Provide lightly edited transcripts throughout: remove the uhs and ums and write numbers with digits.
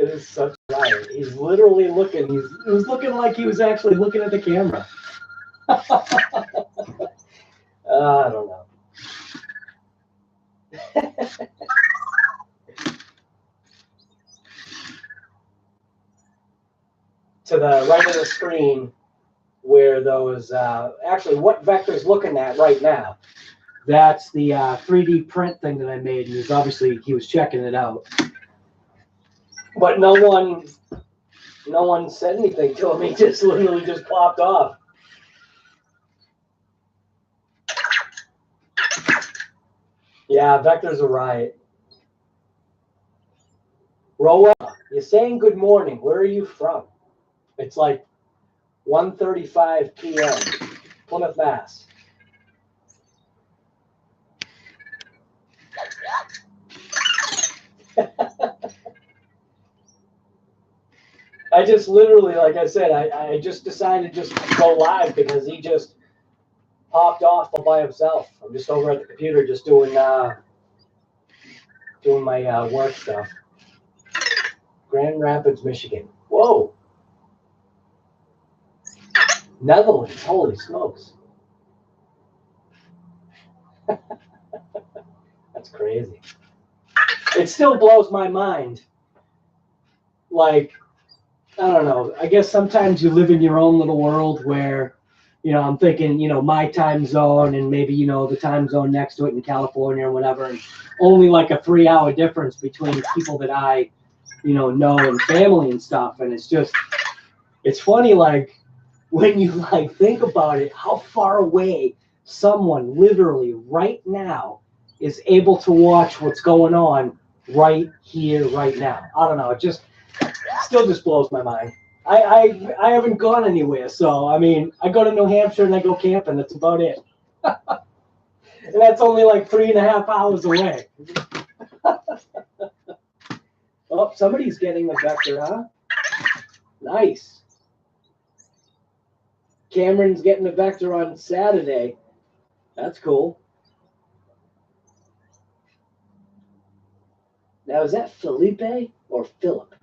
It is such a riot. He's literally looking. He was looking like he was actually looking at the camera. I don't know. To the right of the screen, where those actually what Vector's looking at right now. That's the 3D print thing that I made, and he was checking it out. But no one said anything to him. He just literally just popped off. Yeah, Vector's a riot. Roa, you're saying good morning. Where are you from? It's like 1:35 p.m. Plymouth, Mass. I just literally, like I said, I just decided to just go live because he just popped off all by himself. I'm just over at the computer just doing my work stuff. Grand Rapids, Michigan. Whoa. Netherlands, holy smokes. That's crazy. It still blows my mind. Like, I don't know. I guess sometimes you live in your own little world where, I'm thinking, my time zone and maybe, the time zone next to it in California or whatever, and only like a 3-hour difference between people that I, know and family and stuff. And it's funny, like, when you like think about it, how far away someone literally right now is able to watch what's going on right here, right now. I don't know. It still just blows my mind. I haven't gone anywhere. So, I mean, I go to New Hampshire and I go camping. That's about it. And that's only like 3.5 hours away. Oh, somebody's getting the Vector, huh? Nice. Cameron's getting the Vector on Saturday. That's cool. Now, is that Felipe or Philip?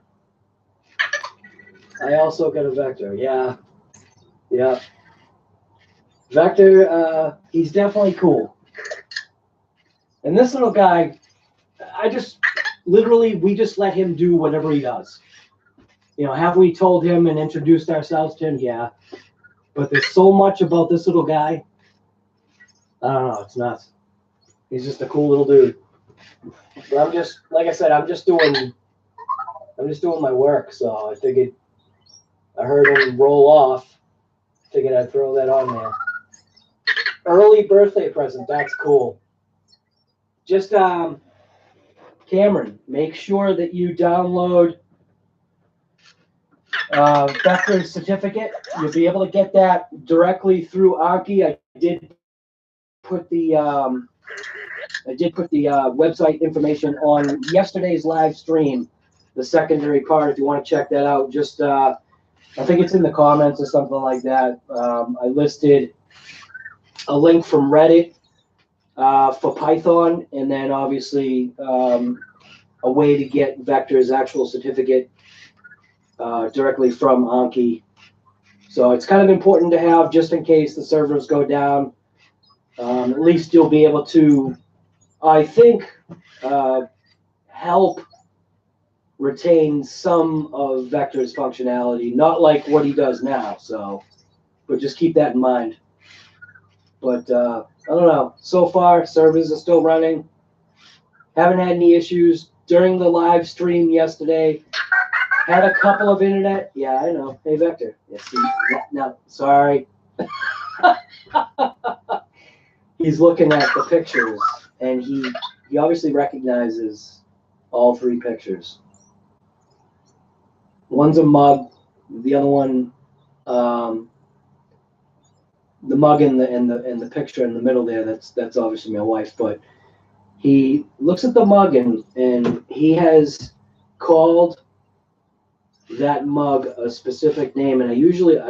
I also got a Vector. Yeah. Vector, he's definitely cool. And this little guy, we just let him do whatever he does. Have we told him and introduced ourselves to him? Yeah. But there's so much about this little guy. I don't know. It's nuts. He's just a cool little dude. But I'm just, like I said, I'm just doing my work. So I figured, I heard him roll off. Figured I'd throw that on there. Early birthday present. That's cool. Just, Cameron, make sure that you download Vector's certificate. You'll be able to get that directly through Anki. I did put the website information on yesterday's live stream, the secondary part. If you want to check that out, just I think it's in the comments or something like that. I listed a link from Reddit for Python, and then obviously a way to get Vector's actual certificate directly from Anki. So it's kind of important to have just in case the servers go down. At least you'll be able to, I think, help retain some of Vector's functionality, not like what he does now. So, but just keep that in mind. But I don't know. So far, servers are still running. Haven't had any issues during the live stream yesterday. Had a couple of internet. Yeah, I know. Hey, Vector. Yeah, see, no, sorry. He's looking at the pictures, and he obviously recognizes all 3 pictures. One's a mug. The other one, the mug in the picture in the middle there. That's obviously my wife. But he looks at the mug and he has called that mug a specific name, and I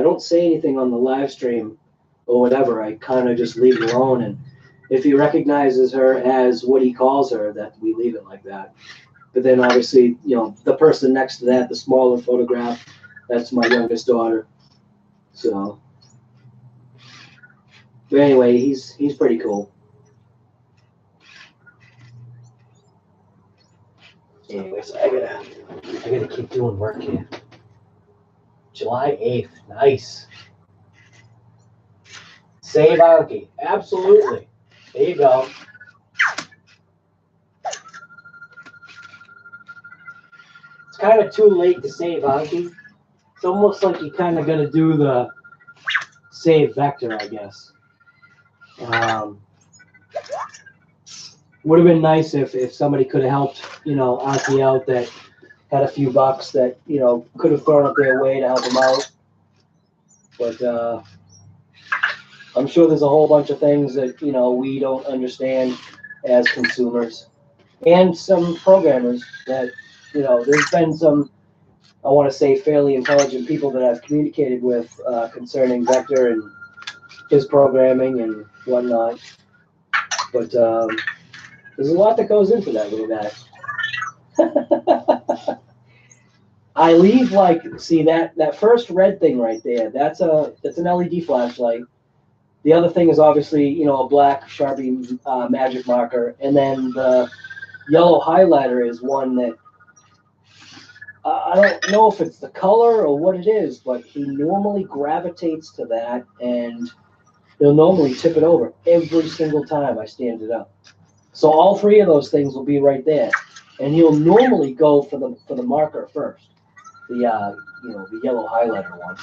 don't say anything on the live stream or whatever. I kind of just leave it alone, and if he recognizes her as what he calls her, that we leave it like that. But then obviously, you know, the person next to that, the smaller photograph, that's my youngest daughter. So, but anyway, he's pretty cool. Anyways, I gotta keep doing work here. July 8th, nice. Save Anki, absolutely. There you go. It's kind of too late to save Anki. It's almost like you kind of got to do the save vector, I guess. Would have been nice if somebody could have helped, you know, Anki out that had a few bucks that, you know, could have thrown up their way to help them out. But I'm sure there's a whole bunch of things that, you know, we don't understand as consumers. And some programmers that, you know, there's been some, I want to say, fairly intelligent people that I've communicated with concerning Vector and his programming and whatnot. But there's a lot that goes into that little guy. I leave like, see that first red thing right there, that's an LED flashlight. The other thing is obviously, you know, a black Sharpie magic marker, and then the yellow highlighter is one that I don't know if it's the color or what it is, but he normally gravitates to that, and he'll normally tip it over every single time I stand it up. So all three of those things will be right there, and he'll normally go for the marker first, the you know, the yellow highlighter one.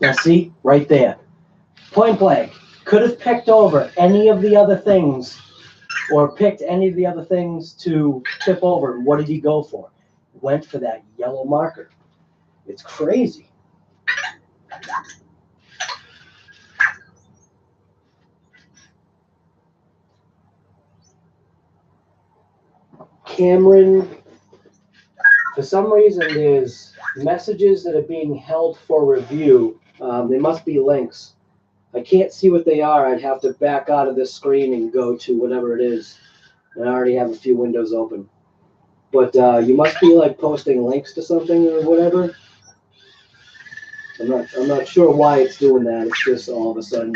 Now see, right there. Point blank. Could have picked over any of the other things or picked any of the other things to tip over. And what did he go for? Went for that yellow marker. It's crazy. Cameron, for some reason, there's messages that are being held for review. They must be links. I can't see what they are. I'd have to back out of this screen and go to whatever it is. And I already have a few windows open. But you must be like posting links to something or whatever. I'm not sure why it's doing that. It's just all of a sudden.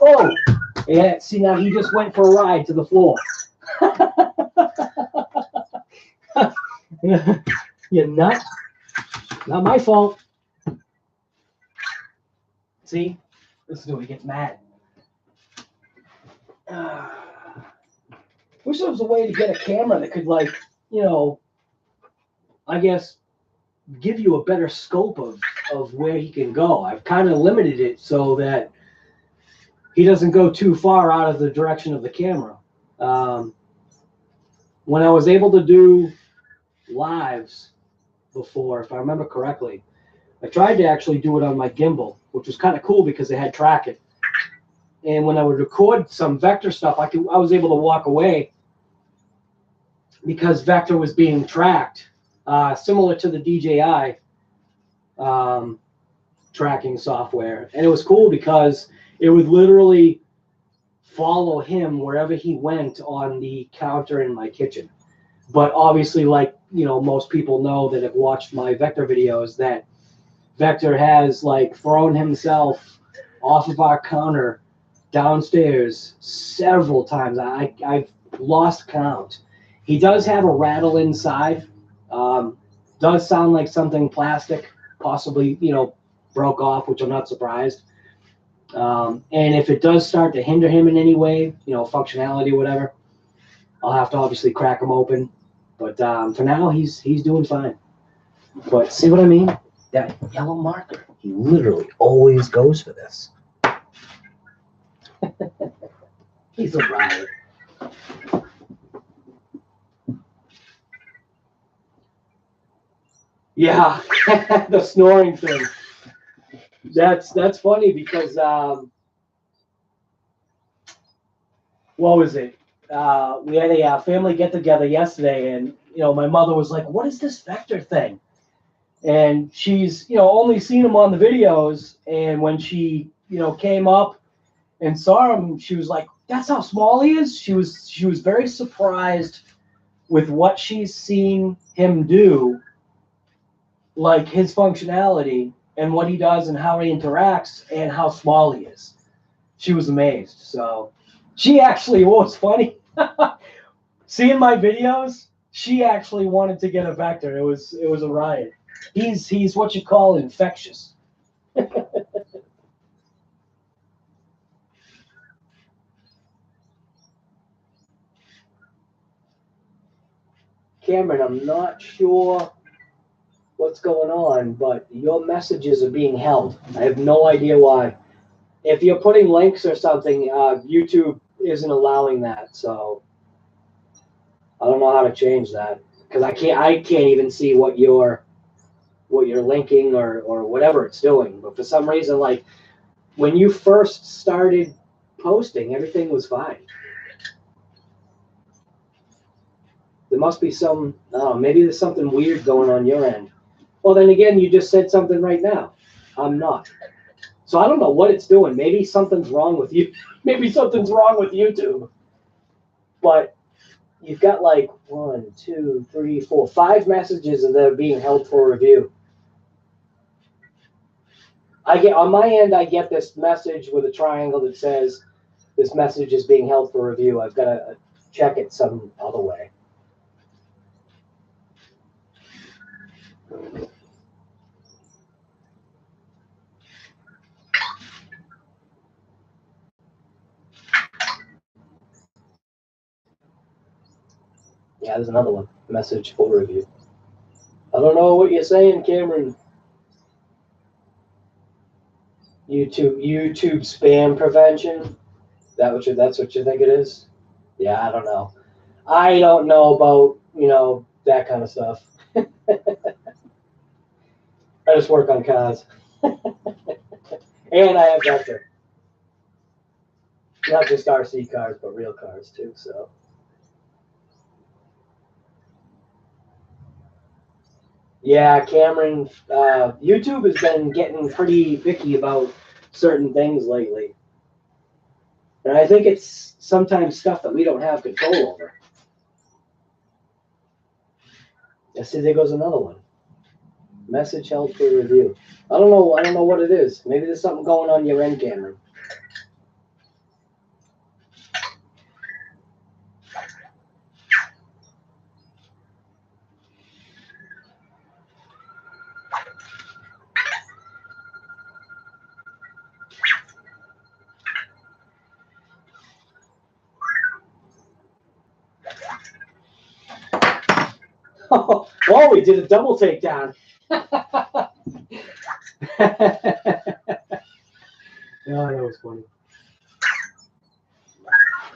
Oh, yeah. See, now he just went for a ride to the floor. You nut. Not my fault. See, this is when he gets mad. Wish there was a way to get a camera that could, like, you know, I guess, give you a better scope of where he can go. I've kind of limited it so that he doesn't go too far out of the direction of the camera. when I was able to do lives before, if I remember correctly, I tried to actually do it on my gimbal, which was kind of cool because it had tracking. And when I would record some vector stuff, I was able to walk away because vector was being tracked, similar to the DJI tracking software. And it was cool because it would literally follow him wherever he went on the counter in my kitchen. But obviously, like, you know, most people know that have watched my vector videos, that Vector has like thrown himself off of our counter downstairs several times. I've lost count. He does have a rattle inside. Does sound like something plastic, possibly, you know, broke off, which I'm not surprised. And if it does start to hinder him in any way, you know, functionality or whatever, I'll have to obviously crack him open. But for now, he's doing fine. But see what I mean? That yellow marker, he literally always goes for this. He's a riot. Yeah, the snoring thing. That's funny because what was it? We had a family get together yesterday, and you know, my mother was like, "What is this vector thing?" And she's, you know, only seen him on the videos, and when she, you know, came up and saw him, she was like, "That's how small he is." She was very surprised with what she's seen him do, like his functionality and what he does and how he interacts and how small he is. She was amazed. So she actually, what was funny, seeing my videos, she actually wanted to get a vector. It was a riot. He's what you call infectious. Cameron, I'm not sure what's going on, but your messages are being held. I have no idea why. If you're putting links or something, YouTube isn't allowing that. So I don't know how to change that because I can't even see what you're linking or whatever it's doing. But for some reason, like when you first started posting, everything was fine. There must be some, maybe there's something weird going on your end. Well, then again, you just said something right now. I'm not. So I don't know what it's doing. Maybe something's wrong with you. Maybe something's wrong with YouTube. But you've got like 1, 2, 3, 4, 5 messages that are being held for review. I get on my end, I get this message with a triangle that says this message is being held for review. I've got to check it some other way. Yeah, there's another one. Message for review. I don't know what you're saying, Cameron. YouTube spam prevention. That's what you think it is? Yeah, I don't know. I don't know about, you know, that kind of stuff. I just work on cars. And I have vector. Not just RC cars, but real cars too, so. Yeah, Cameron, YouTube has been getting pretty picky about certain things lately. And I think it's sometimes stuff that we don't have control over. I see there goes another one. Message held for review. I don't know what it is. Maybe there's something going on your end, Cameron. Oh, we did a double takedown. Oh, that was funny.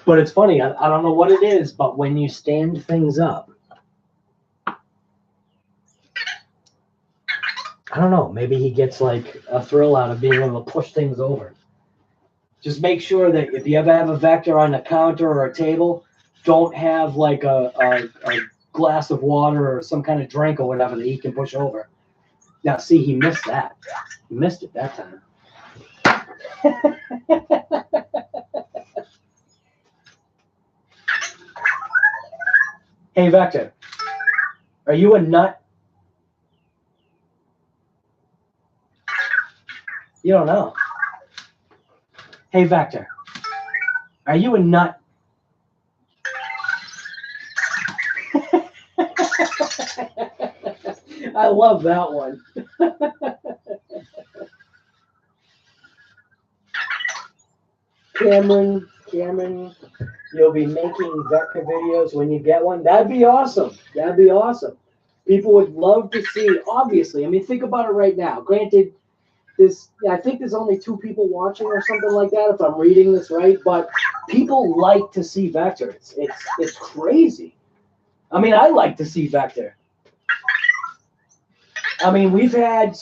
But it's funny. I don't know what it is, but when you stand things up, I don't know. Maybe he gets like a thrill out of being able to push things over. Just make sure that if you ever have a vector on a counter or a table, don't have like a glass of water or some kind of drink or whatever that he can push over. Now, see, he missed that. He missed it that time. Hey, Vector, are you a nut? You don't know. Hey, Vector, are you a nut? I love that one. Cameron, you'll be making vector videos when you get one. That'd be awesome. That'd be awesome. People would love to see, obviously. I mean, think about it right now. Granted, I think there's only 2 people watching or something like that, if I'm reading this right, but people like to see vectors. It's crazy. I mean, I like to see vector. I mean, we've had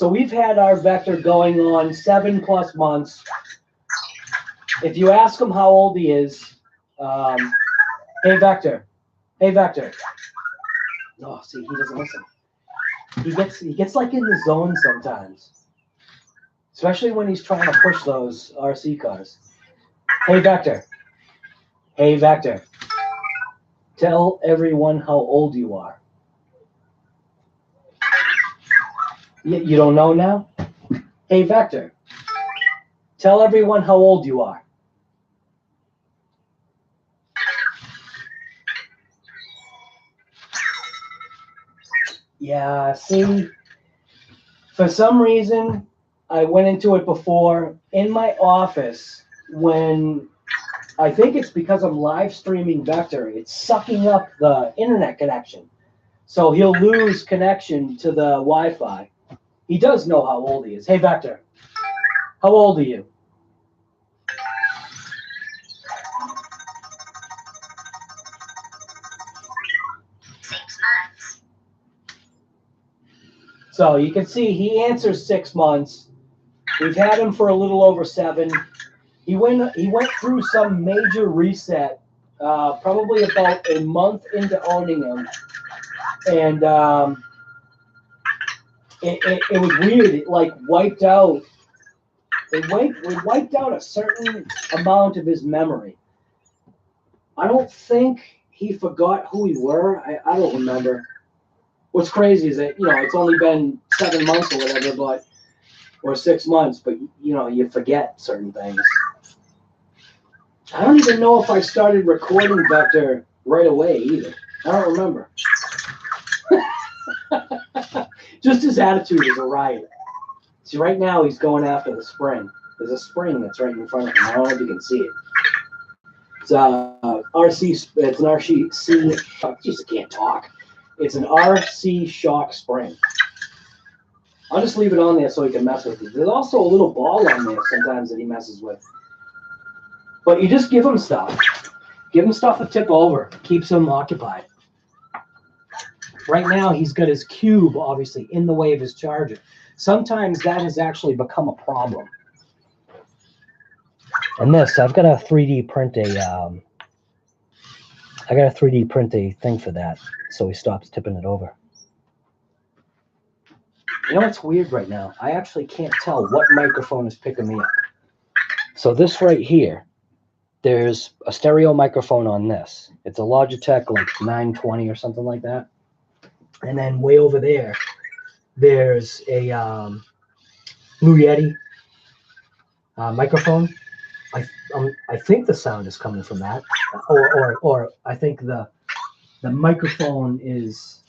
our vector going on 7+ months. If you ask him how old he is, hey Vector. No, see, he doesn't listen. He gets like in the zone sometimes, especially when he's trying to push those RC cars. Hey Vector. Tell everyone how old you are. You don't know now? Hey Vector. Tell everyone how old you are. Yeah, see, for some reason, I went into it before in my office when I think it's because I'm live streaming Vector. It's sucking up the internet connection. So he'll lose connection to the Wi-Fi. He does know how old he is. Hey, Vector, how old are you? So you can see he answers 6 months. We've had him for a little over 7. He went through some major reset, probably about a month into owning him, and it was weird. It like wiped out. It wiped out a certain amount of his memory. I don't think he forgot who we were. I don't remember. What's crazy is that, it's only been 7 months or whatever, or 6 months, but you forget certain things. I don't even know if I started recording Vector right away either. I don't remember. Just his attitude is a riot. See, right now he's going after the spring. There's a spring that's right in front of him. I don't know if you can see it. It's it's an RC. Jeez, I can't talk. It's an RC shock spring. I'll just leave it on there so he can mess with it. There's also a little ball on there sometimes that he messes with. But you just give him stuff. Give him stuff to tip over. Keeps him occupied. Right now, he's got his cube, obviously, in the way of his charger. Sometimes that has actually become a problem. And this, I've got to 3D print a thing for that, so he stops tipping it over. You know what's weird right now? I actually can't tell what microphone is picking me up. So this right here, there's a stereo microphone on this. It's a Logitech like 920 or something like that. And then way over there, there's a Blue Yeti microphone. I think the sound is coming from that, or I think the microphone is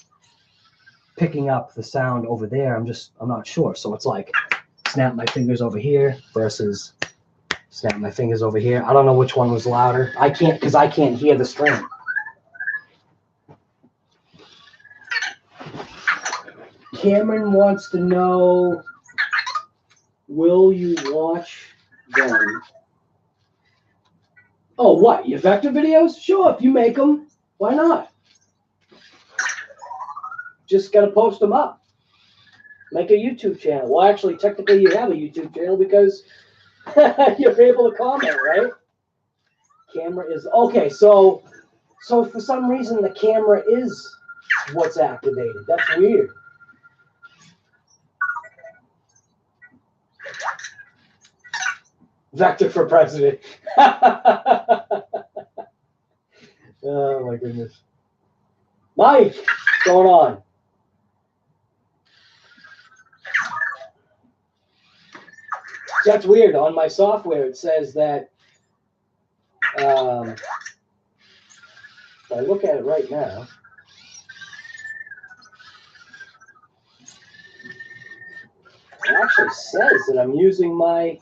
picking up the sound over there. I'm not sure. So it's like snap my fingers over here versus snap my fingers over here. I don't know which one was louder. I can't hear the string. Cameron wants to know, will you watch them? Oh, what? Your vector videos? Sure, if you make them, why not? Just got to post them up. Make a YouTube channel. Well, actually, technically, you have a YouTube channel because you're able to comment, right? Camera is okay. So for some reason, the camera is what's activated. That's weird. Vector for president. Oh my goodness. Mike, what's going on? That's weird. On my software, it says that if I look at it right now, it actually says that I'm using my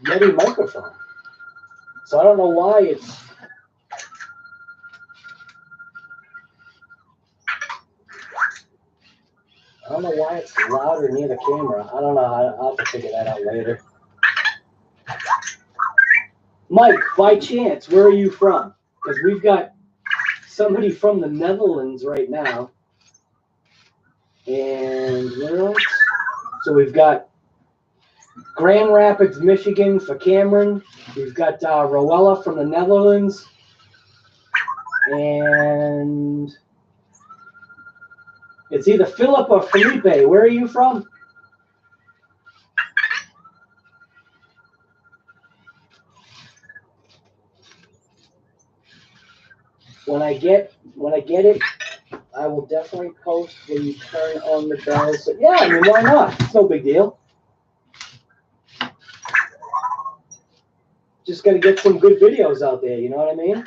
Yeti microphone. So I don't know why it's. I don't know why it's louder near the camera. I don't know. I'll have to figure that out later. Mike, by chance, where are you from? Because we've got somebody from the Netherlands right now. And where else? So we've got Grand Rapids, Michigan for Cameron. We've got Rowella from the Netherlands. And it's either Philip or Felipe. Where are you from? When I get it, I will definitely post when you turn on the bell. So yeah, I mean, why not? It's no big deal. Just got to get some good videos out there. You know what I mean?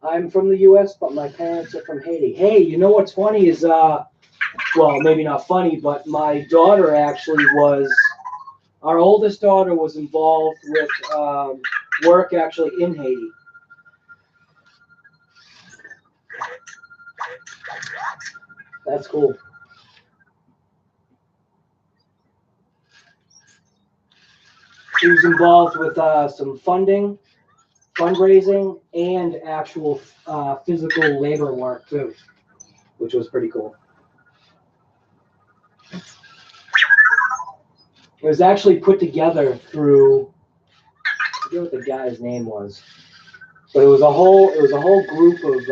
I'm from the U.S., but my parents are from Haiti. Hey, you know what's funny is, well, maybe not funny, but my daughter actually was, our oldest daughter was involved with work actually in Haiti. That's cool. She was involved with some fundraising, and actual physical labor work too, which was pretty cool. It was actually put together through, I forget what the guy's name was, but it was a whole group of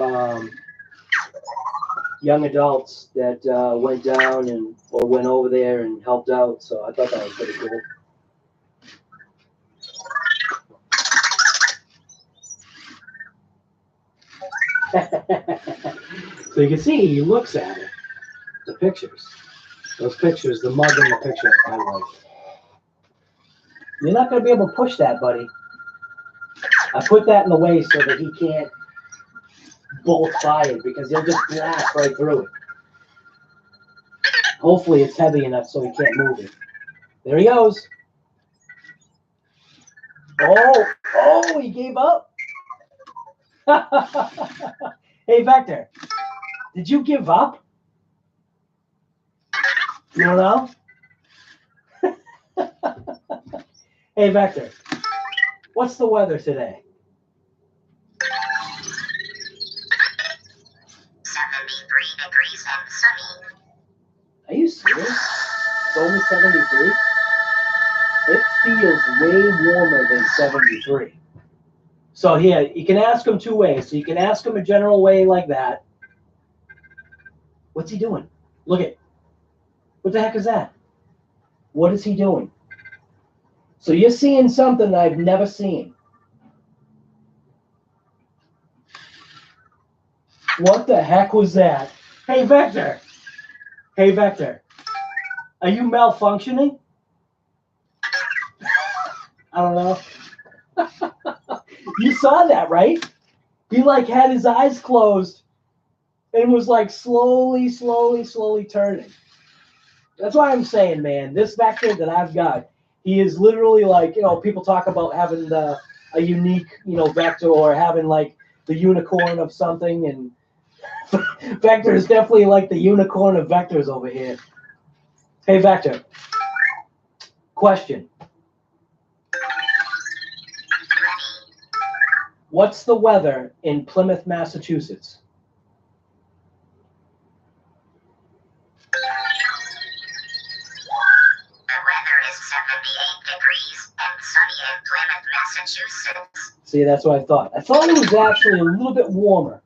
young adults that went down or went over there and helped out. So I thought that was pretty cool. So you can see he looks at it. The pictures. Those pictures, the mug in the picture, I like. You're not going to be able to push that, buddy. I put that in the way so that he can't bolt by it because he'll just blast right through it. Hopefully it's heavy enough so he can't move it. There he goes. Oh, he gave up. Hey, Vector, did you give up? You don't know? Hey, Vector, what's the weather today? 73 degrees and sunny. Are you serious? It's only 73? It feels way warmer than 73. So here, you can ask him two ways. So you can ask him a general way like that. What's he doing? Look at. What the heck is that? What is he doing? So you're seeing something that I've never seen. What the heck was that? Hey, Vector. Hey, Vector. Are you malfunctioning? I don't know. You saw that, right? He like had his eyes closed and was like slowly turning. That's why I'm saying, man, this Vector that I've got, he is literally like, people talk about having a unique, Vector, or having like the unicorn of something, and Vector is definitely like the unicorn of Vectors over here. Hey, Vector. Question. What's the weather in Plymouth, Massachusetts? The weather is 78 degrees and sunny in Plymouth, Massachusetts. See, that's what I thought. I thought it was actually a little bit warmer.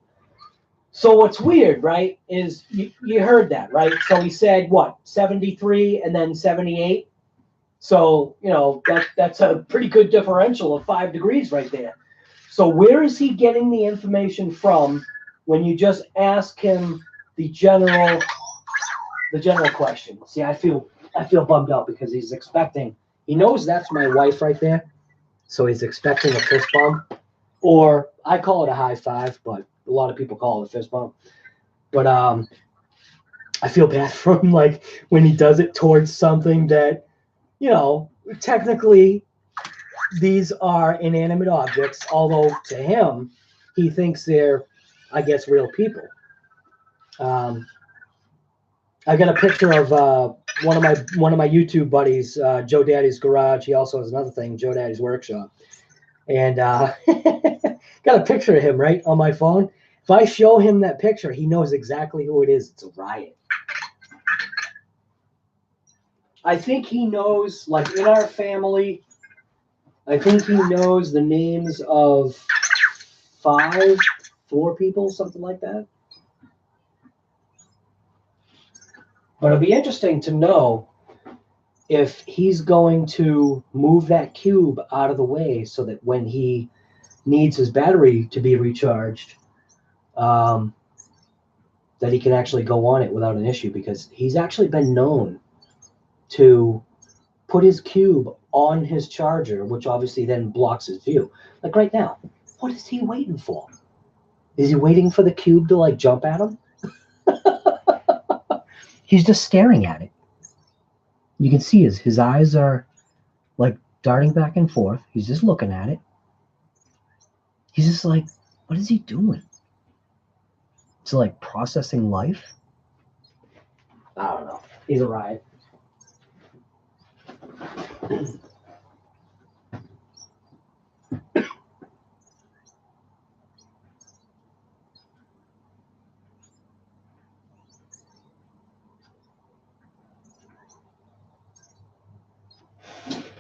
So what's weird, right, is you heard that, right? So he said, what, 73 and then 78? So, you know, that's a pretty good differential of 5 degrees right there. So where is he getting the information from when you just ask him the general question? See, I feel bummed out because he's expecting, he knows that's my wife right there. So he's expecting a fist bump, or I call it a high five, but a lot of people call it a fist bump. But I feel bad for him, like when he does it towards something that, you know, technically these are inanimate objects, although to him, he thinks they're, I guess, real people. I got a picture of one of my YouTube buddies, Joe Daddy's Garage. He also has another thing, Joe Daddy's Workshop, and got a picture of him right on my phone. If I show him that picture, he knows exactly who it is. It's a riot. I think he knows, like in our family, I think he knows the names of 4 people, something like that. But it'll be interesting to know if he's going to move that cube out of the way so that when he needs his battery to be recharged, that he can actually go on it without an issue, because he's actually been known to put his cube on his charger, which obviously then blocks his view. Like right now, what is he waiting for? Is he waiting for the cube to like jump at him? He's just staring at it. You can see his eyes are like darting back and forth. He's just looking at it. He's just like, what is he doing? Is he like processing life? I don't know. He's a riot.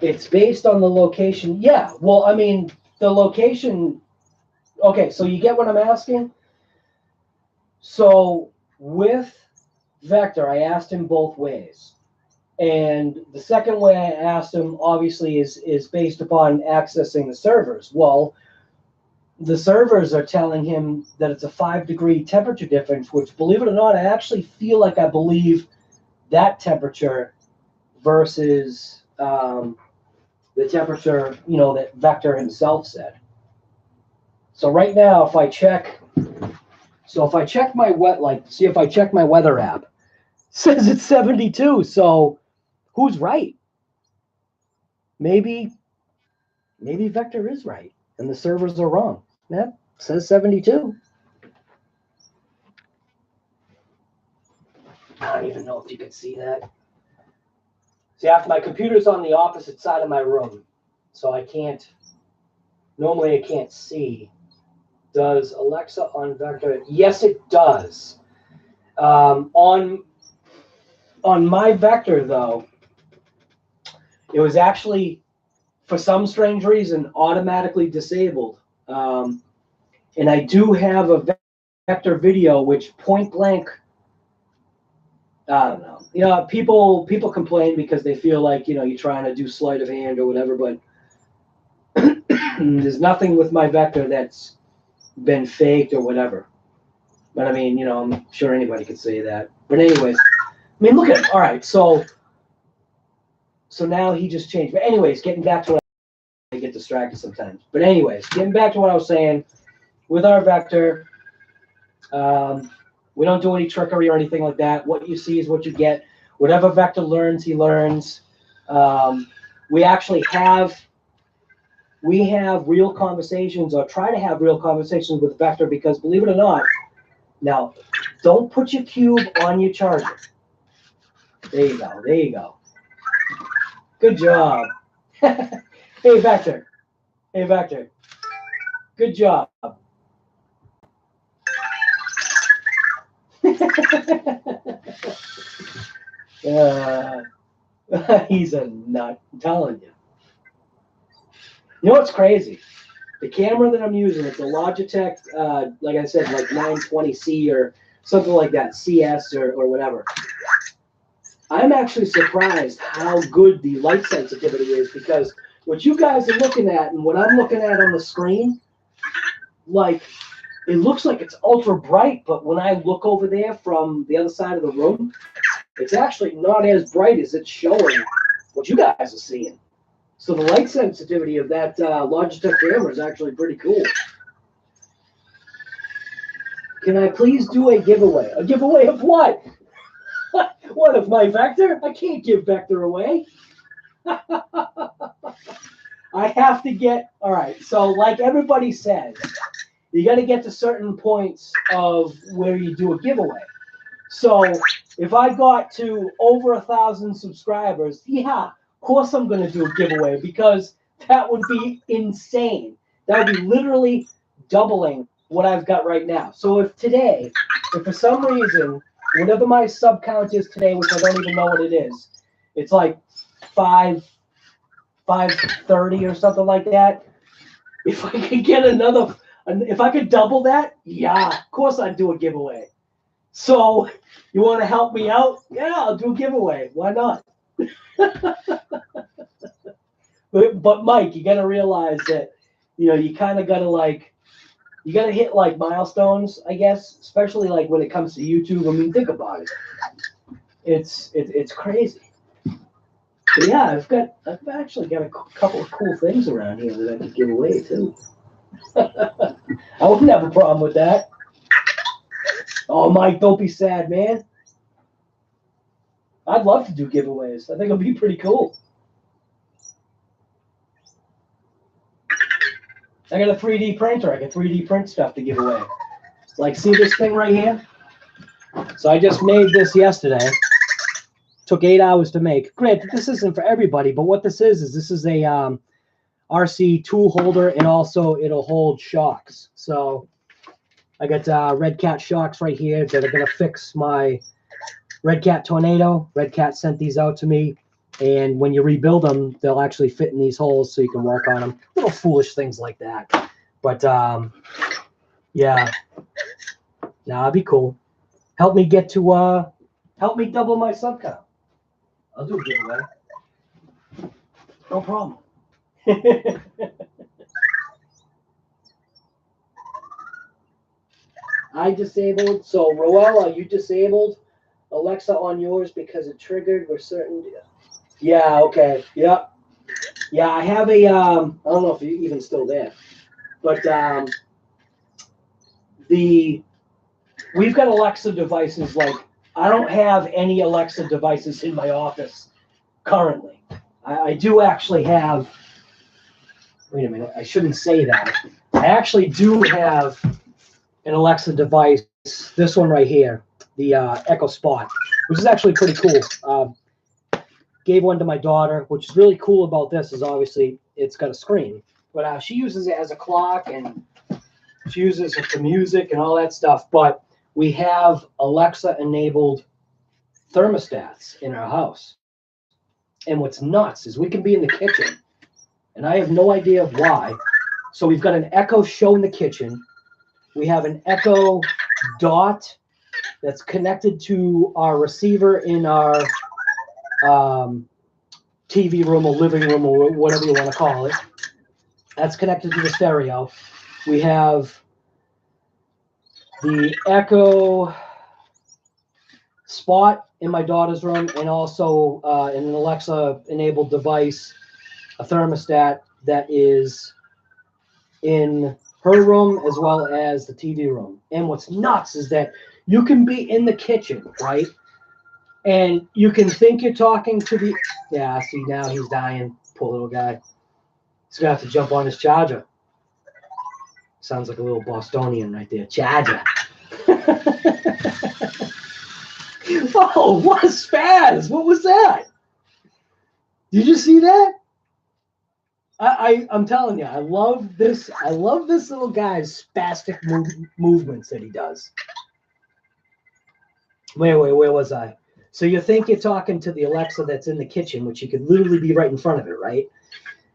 It's based on the location. Yeah, well, I mean, the location. Okay, so you get what I'm asking? So with Vector, I asked him both ways. And the second way I asked him, obviously, is based upon accessing the servers. Well, the servers are telling him that it's a 5-degree temperature difference, which, believe it or not, I actually feel like I believe that temperature versus the temperature, you know, that Vector himself said. So right now, if I check my if I check my weather app, it says it's 72. So who's right? Maybe Vector is right and the servers are wrong. That says 72. I don't even know if you can see that. See, after my computer's on the opposite side of my room, so I can't see. Does Alexa on Vector? Yes, it does. On my Vector, though, it was actually, for some strange reason, automatically disabled. And I do have a Vector video, which point blank, I don't know. You know, people complain because they feel like, you know, you're trying to do sleight of hand or whatever, but there's nothing with my Vector that's been faked or whatever. But I mean, you know, I'm sure anybody could say that. But anyways, I mean, look at it. All right, so now he just changed. But anyways, getting back to what I get distracted sometimes. But anyways, getting back to what I was saying, with our Vector, we don't do any trickery or anything like that. What you see is what you get. Whatever Vector learns, he learns. We actually have real conversations, or try to have real conversations with Vector, because believe it or not, now don't put your cube on your charger. There you go. There you go. Good job. Hey Vector. Hey Vector. Good job. He's a nut, I'm telling you. You know what's crazy? The camera that I'm using, it's a Logitech, like I said, like 920C or something like that, CS or whatever. I'm actually surprised how good the light sensitivity is, because what you guys are looking at and what I'm looking at on the screen, like, it looks like it's ultra bright, but when I look over there from the other side of the room, it's actually not as bright as it's showing what you guys are seeing. So the light sensitivity of that Logitech camera is actually pretty cool. Can I please do a giveaway? A giveaway of what? What, of my Vector? I can't give Vector away. I have to get, all right, so like everybody says, you got to get to certain points of where you do a giveaway. So if I got to over 1,000 subscribers, yeah, of course I'm going to do a giveaway, because that would be insane. That would be literally doubling what I've got right now. So if today, if for some reason, whatever my sub count is today, which I don't even know what it is, it's like 530 or something like that. If I could get another, if I could double that, yeah, of course I'd do a giveaway. So you want to help me out? Yeah, I'll do a giveaway. Why not? But Mike, you got to realize that, you know, you kind of got to you got to hit like milestones, I guess, especially like when it comes to YouTube. I mean, think about it. It's crazy. But yeah, I've actually got a couple of cool things around here that I could give away too. I wouldn't have a problem with that. Oh, Mike, don't be sad, man. I'd love to do giveaways. I think it'll be pretty cool. I got a 3D printer. I can 3D print stuff to give away. Like, see this thing right here? So I just made this yesterday. Took 8 hours to make. Granted, this isn't for everybody, but what this is this is a RC tool holder, and also it'll hold shocks. So I got Red Cat shocks right here that are going to fix my Red Cat Tornado. Red Cat sent these out to me, and when you rebuild them, they'll actually fit in these holes so you can work on them. Little foolish things like that. But yeah, nah, it'd be cool. Help me get to help me double my sub count. I'll do a giveaway. No problem. I disabled. So, Roel, are you disabled Alexa on yours because it triggered with certain? Yeah. Okay. Yep. Yeah. I have a. I don't know if you're even still there, but we've got Alexa devices. Like, I don't have any Alexa devices in my office currently. I do actually have. Wait a minute. I shouldn't say that. I actually do have an Alexa device, this one right here, the Echo Spot, which is actually pretty cool. Gave one to my daughter, which is really cool about this is obviously it's got a screen, but she uses it as a clock, and she uses it for music and all that stuff. But we have Alexa-enabled thermostats in our house. And what's nuts is we can be in the kitchen, and I have no idea why. So we've got an Echo Show in the kitchen. We have an Echo Dot that's connected to our receiver in our TV room or living room or whatever you want to call it. That's connected to the stereo. We have the Echo Spot in my daughter's room, and also an Alexa-enabled device, a thermostat that is in her room as well as the TV room. And what's nuts is that you can be in the kitchen, right? And you can think you're talking to the, yeah, see, now he's dying, poor little guy. He's gonna have to jump on his charger. Sounds like a little Bostonian right there, charger. Oh, what a spaz! What was that? Did you see that? I'm telling you, I love this. I love this little guy's spastic movements that he does. Wait, where was I? So you think you're talking to the Alexa that's in the kitchen, which you could literally be right in front of it, right?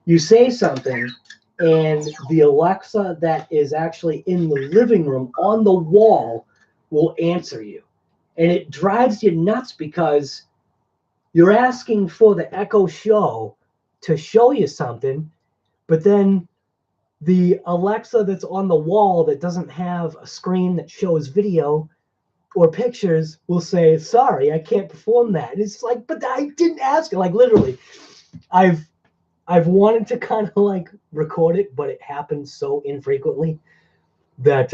You say something, and the Alexa that is actually in the living room on the wall will answer you. And it drives you nuts because you're asking for the Echo Show to show you something, but then the Alexa that's on the wall that doesn't have a screen that shows video or pictures will say, sorry, I can't perform that. And it's like, but I didn't ask it. Like literally, I've wanted to kind of like record it, but it happens so infrequently that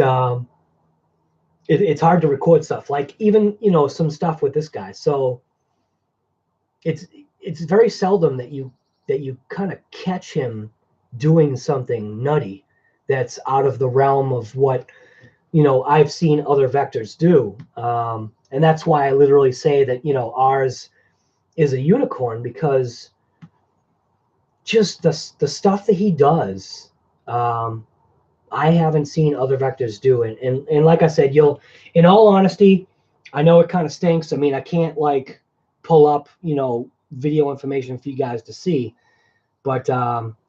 it's hard to record stuff. Like even, some stuff with this guy. So it's very seldom that you kind of catch him doing something nutty that's out of the realm of what I've seen other vectors do, and that's why I literally say that ours is a unicorn, because just the stuff that he does, I haven't seen other vectors do. And like I said, in all honesty, I know it kind of stinks. I mean, I can't like pull up video information for you guys to see, but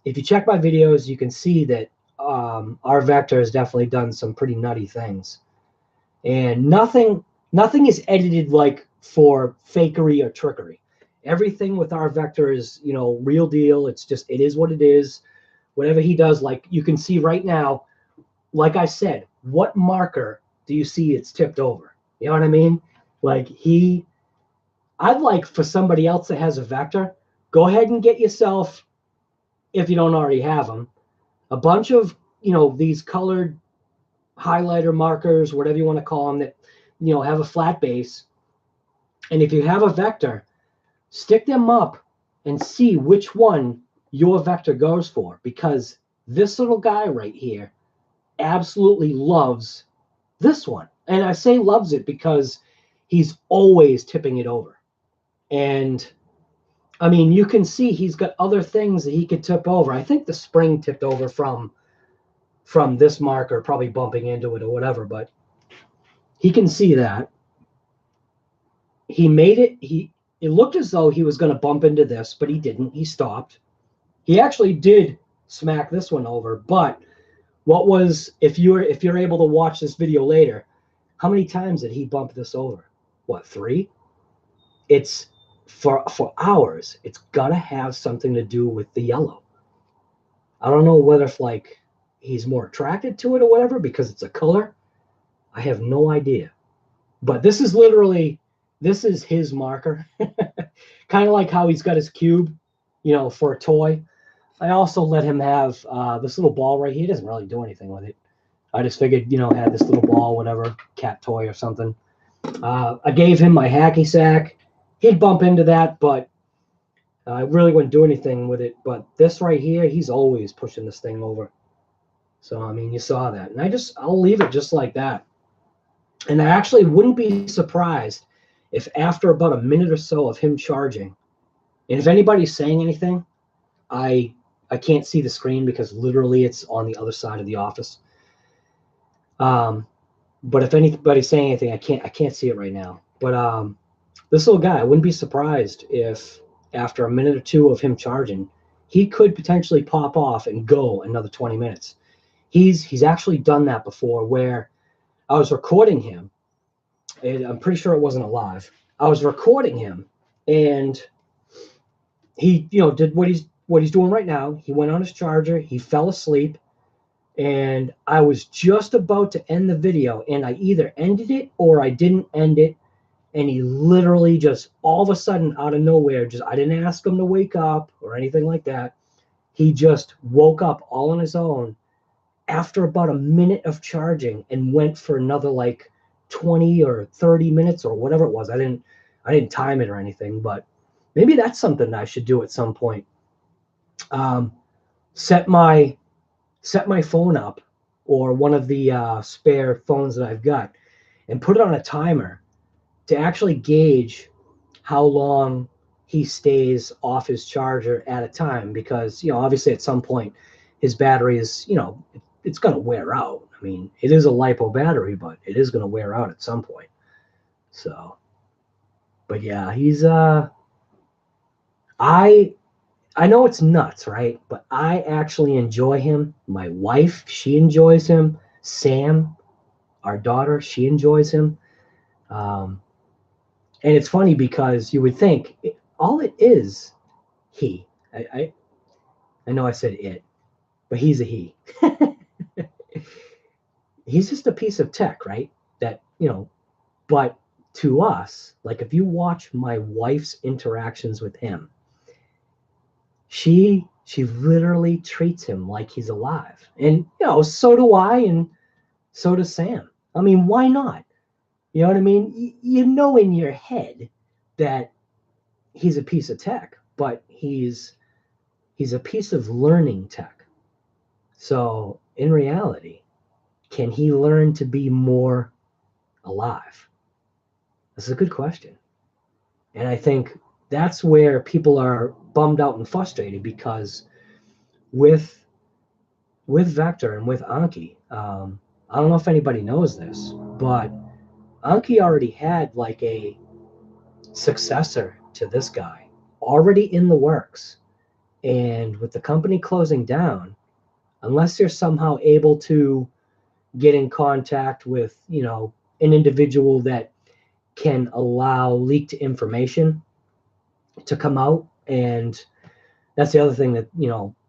if you check my videos, you can see that our vector has definitely done some pretty nutty things, and nothing is edited like for fakery or trickery. Everything with our vector is real deal. It is what it is. Whatever he does, like you can see right now, like I said, what marker do you see it's tipped over? You know what I mean? Like I'd like for somebody else that has a vector, go ahead and get yourself, if you don't already have them, a bunch of these colored highlighter markers, whatever you want to call them, that have a flat base. And if you have a vector, stick them up and see which one your vector goes for, because this little guy right here absolutely loves this one. And I say loves it because he's always tipping it over. And I mean, you can see he's got other things that he could tip over. I think the spring tipped over from this marker, probably bumping into it or whatever, but he can see that. He made it, it looked as though he was going to bump into this, but he didn't. He stopped. He actually did smack this one over, but what was, if you're able to watch this video later, how many times did he bump this over? What, 3? It's for hours. It's got to have something to do with the yellow. I don't know whether if like he's more attracted to it or whatever because it's a color. I have no idea. But this is his marker. Kind of like how he's got his cube, for a toy. I also let him have this little ball right here. He doesn't really do anything with it. I just figured, had this little ball, whatever, cat toy or something. I gave him my hacky sack. He'd bump into that, but I really wouldn't do anything with it. But this right here, he's always pushing this thing over. So, I mean, you saw that. And I'll leave it just like that. And I actually wouldn't be surprised if after about a minute or so of him charging, and if anybody's saying anything, I can't see the screen because literally it's on the other side of the office. But if anybody's saying anything, I can't see it right now. But this little guy, I wouldn't be surprised if after a minute or two of him charging, he could potentially pop off and go another 20 minutes. He's actually done that before, where I was recording him, and I'm pretty sure it wasn't a live. I was recording him, and he did what he's doing right now. He went on his charger, he fell asleep, and I was just about to end the video, and I either ended it or I didn't end it. And he literally just all of a sudden out of nowhere, I didn't ask him to wake up or anything like that. He just woke up all on his own after about a minute of charging and went for another like 20 or 30 minutes or whatever it was. I didn't time it or anything, but maybe that's something I should do at some point. Set my phone up, or one of the spare phones that I've got, and put it on a timer to actually gauge how long he stays off his charger at a time because, obviously at some point his battery is, it's going to wear out. I mean, it is a LiPo battery, but it is going to wear out at some point. So, but yeah, he's, I know it's nuts, right? But I actually enjoy him. My wife, she enjoys him. Sam, our daughter, she enjoys him. And it's funny because you would think all it is he. I know I said it, but he's a he. He's just a piece of tech, right? That, but to us, like if you watch my wife's interactions with him, she literally treats him like he's alive. And, so do I, and so does Sam. I mean, why not? You know what I mean? You know in your head that he's a piece of tech, but he's a piece of learning tech. So in reality, can he learn to be more alive? That's a good question. And I think that's where people are bummed out and frustrated because with Vector and with Anki, I don't know if anybody knows this, but Anki already had like a successor to this guy already in the works. And with the company closing down, unless you're somehow able to get in contact with, an individual that can allow leaked information to come out. And that's the other thing that,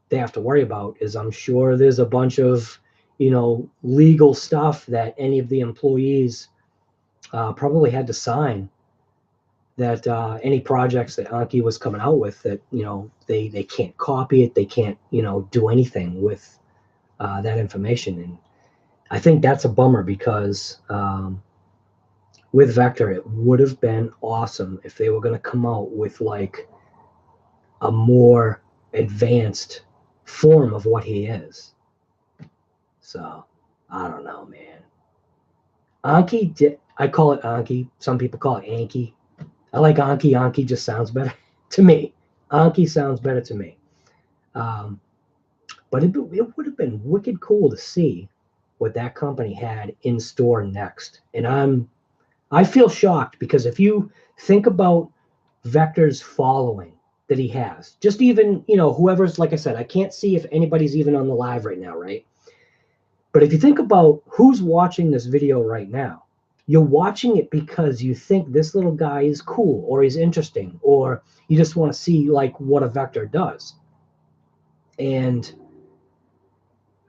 they have to worry about is I'm sure there's a bunch of, legal stuff that any of the employees probably had to sign that any projects that Anki was coming out with that, they can't copy it. They can't, do anything with that information. And I think that's a bummer because with Vector, it would have been awesome if they were going to come out with like a more advanced form of what he is. So I don't know, man. Anki, I call it Anki. Some people call it Anki. I like Anki. Anki just sounds better to me. Anki sounds better to me. But it would have been wicked cool to see what that company had in store next. And I feel shocked because if you think about Vector's following that he has, just even, whoever's, like I said, I can't see if anybody's even on the live right now, right? But if you think about who's watching this video right now, you're watching it because you think this little guy is cool or he's interesting, or you just want to see like what a Vector does. And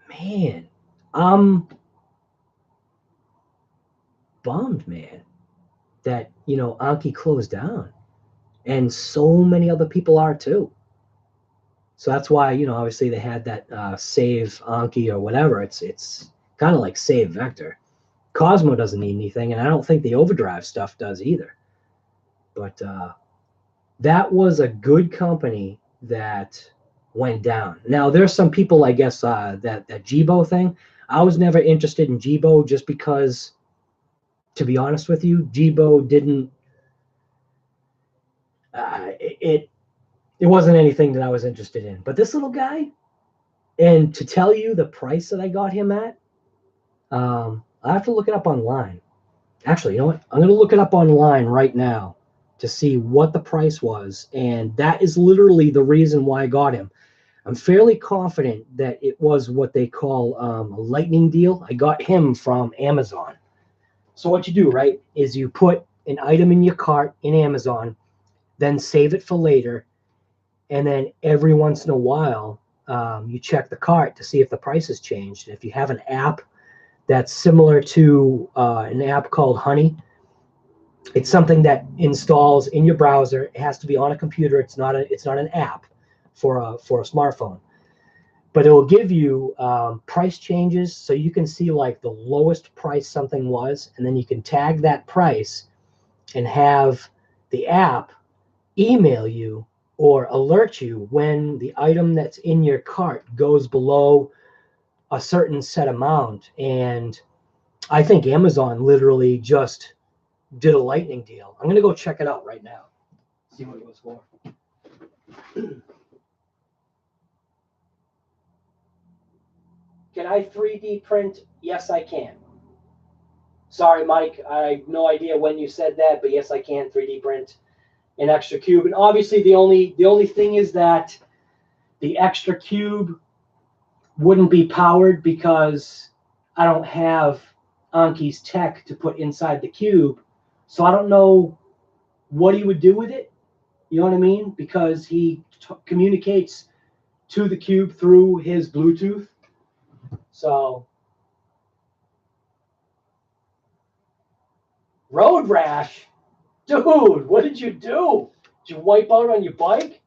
man, I'm bummed, man, that, Anki closed down. And so many other people are too. So that's why, obviously they had that save Anki or whatever. It's kind of like save Vector. Cosmo doesn't need anything, and I don't think the Overdrive stuff does either. But that was a good company that went down. Now, there's some people, I guess, that Jibo thing. I was never interested in Jibo just because, to be honest with you, Jibo didn't. It wasn't anything that I was interested in. But this little guy, and to tell you the price that I got him at, I have to look it up online. Actually, you know what? I'm going to look it up online right now to see what the price was. And that is literally the reason why I got him. I'm fairly confident that it was what they call a lightning deal. I got him from Amazon. So what you do, right, is you put an item in your cart in Amazon, then save it for later. And then every once in a while, you check the cart to see if the price has changed. And if you have an app that's similar to an app called Honey, it's something that installs in your browser. It has to be on a computer. It's not an app for a smartphone. But it will give you price changes, so you can see like the lowest price something was, and then you can tag that price and have the app email you or alert you when the item that's in your cart goes below a certain set amount. And I think Amazon literally just did a lightning deal. I'm going to go check it out right now. see what it was for. Can I 3D print? Yes, I can. Sorry, Mike. I have no idea when you said that, but yes, I can 3D print an extra cube. And obviously, the only thing is that the extra cube wouldn't be powered because I don't have Anki's tech to put inside the cube. So I don't know what he would do with it. You know what I mean? Because he communicates to the cube through his Bluetooth. So, road rash? Dude, what did you do? Did you wipe out on your bike?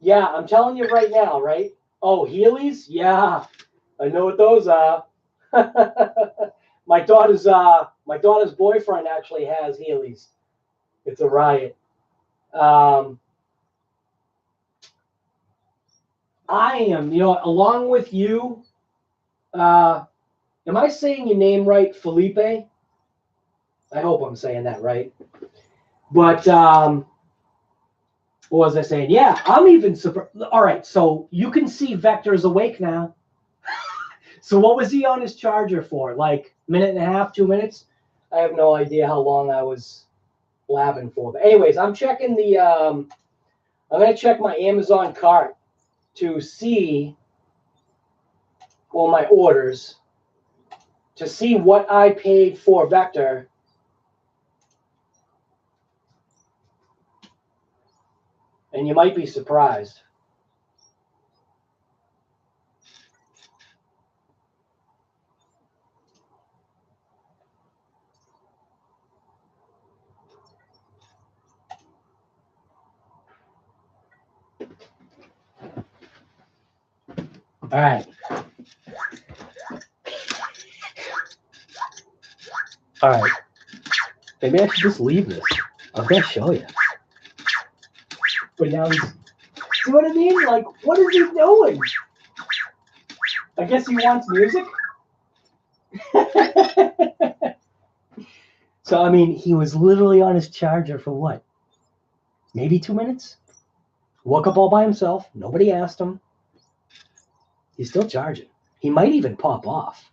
Yeah, I'm telling you right now, right? Oh, Heelys? Yeah, I know what those are. my daughter's boyfriend actually has Heelys. It's a riot. I am, along with you. Am I saying your name right, Felipe? I hope I'm saying that right. But what was I saying? Yeah, I'm even surprised. All right, so you can see Vector's awake now. So what was he on his charger for? Like minute and a half, 2 minutes? I have no idea how long I was blabbing for. But anyways, I'm checking I'm gonna check my Amazon cart to see, well, my orders, to see what I paid for Vector. And you might be surprised. All right. All right. Maybe I should just leave this. I'm going to show you. But now he's, see what I mean? Like, what is he doing? I guess he wants music. So, I mean, he was literally on his charger for what? Maybe 2 minutes? Woke up all by himself. Nobody asked him. He's still charging. He might even pop off.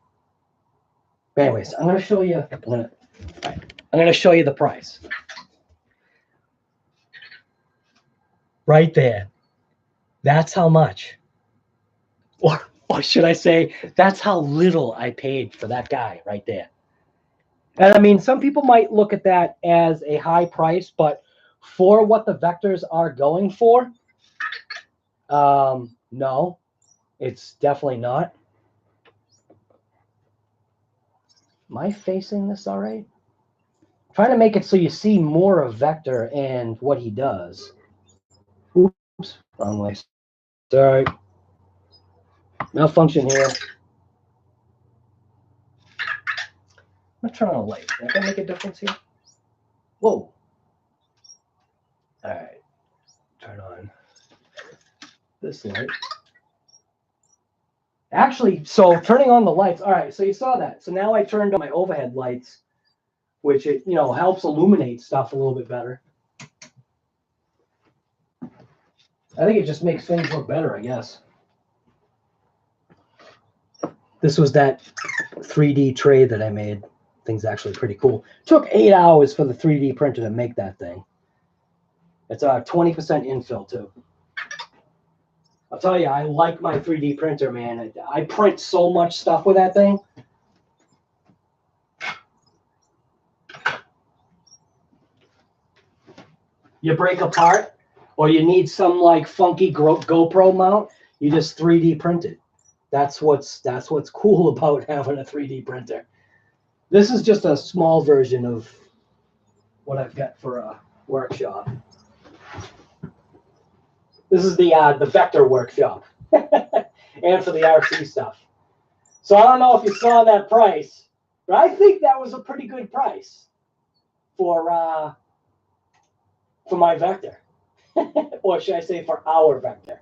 But anyways, I'm going to show you. I'm going to show you the price. Right there. That's how much. Or should I say, that's how little I paid for that guy right there. And I mean, some people might look at that as a high price, but for what the Vectors are going for, no, it's definitely not. Am I facing this all right? I'm trying to make it so you see more of Vector and what he does. Oops, wrong way. Sorry. Malfunction here. I'm gonna turn on a light. Is that gonna make a difference here? Whoa. All right. Turn on this light. Actually, so turning on the lights. All right, so you saw that. So now I turned on my overhead lights, which it helps illuminate stuff a little bit better. I think it just makes things look better, I guess. This was that 3D tray that I made. Thing's actually pretty cool. Took 8 hours for the 3D printer to make that thing. It's a 20% infill too. I'll tell you, I like my 3D printer, man. I print so much stuff with that thing. You break a part, or you need some like funky GoPro mount, you just 3D print it. That's what's cool about having a 3D printer. This is just a small version of what I've got for a workshop. This is the Vector workshop. and for the RC stuff. So I don't know if you saw that price, but I think that was a pretty good price for my Vector, or should I say for our Vector.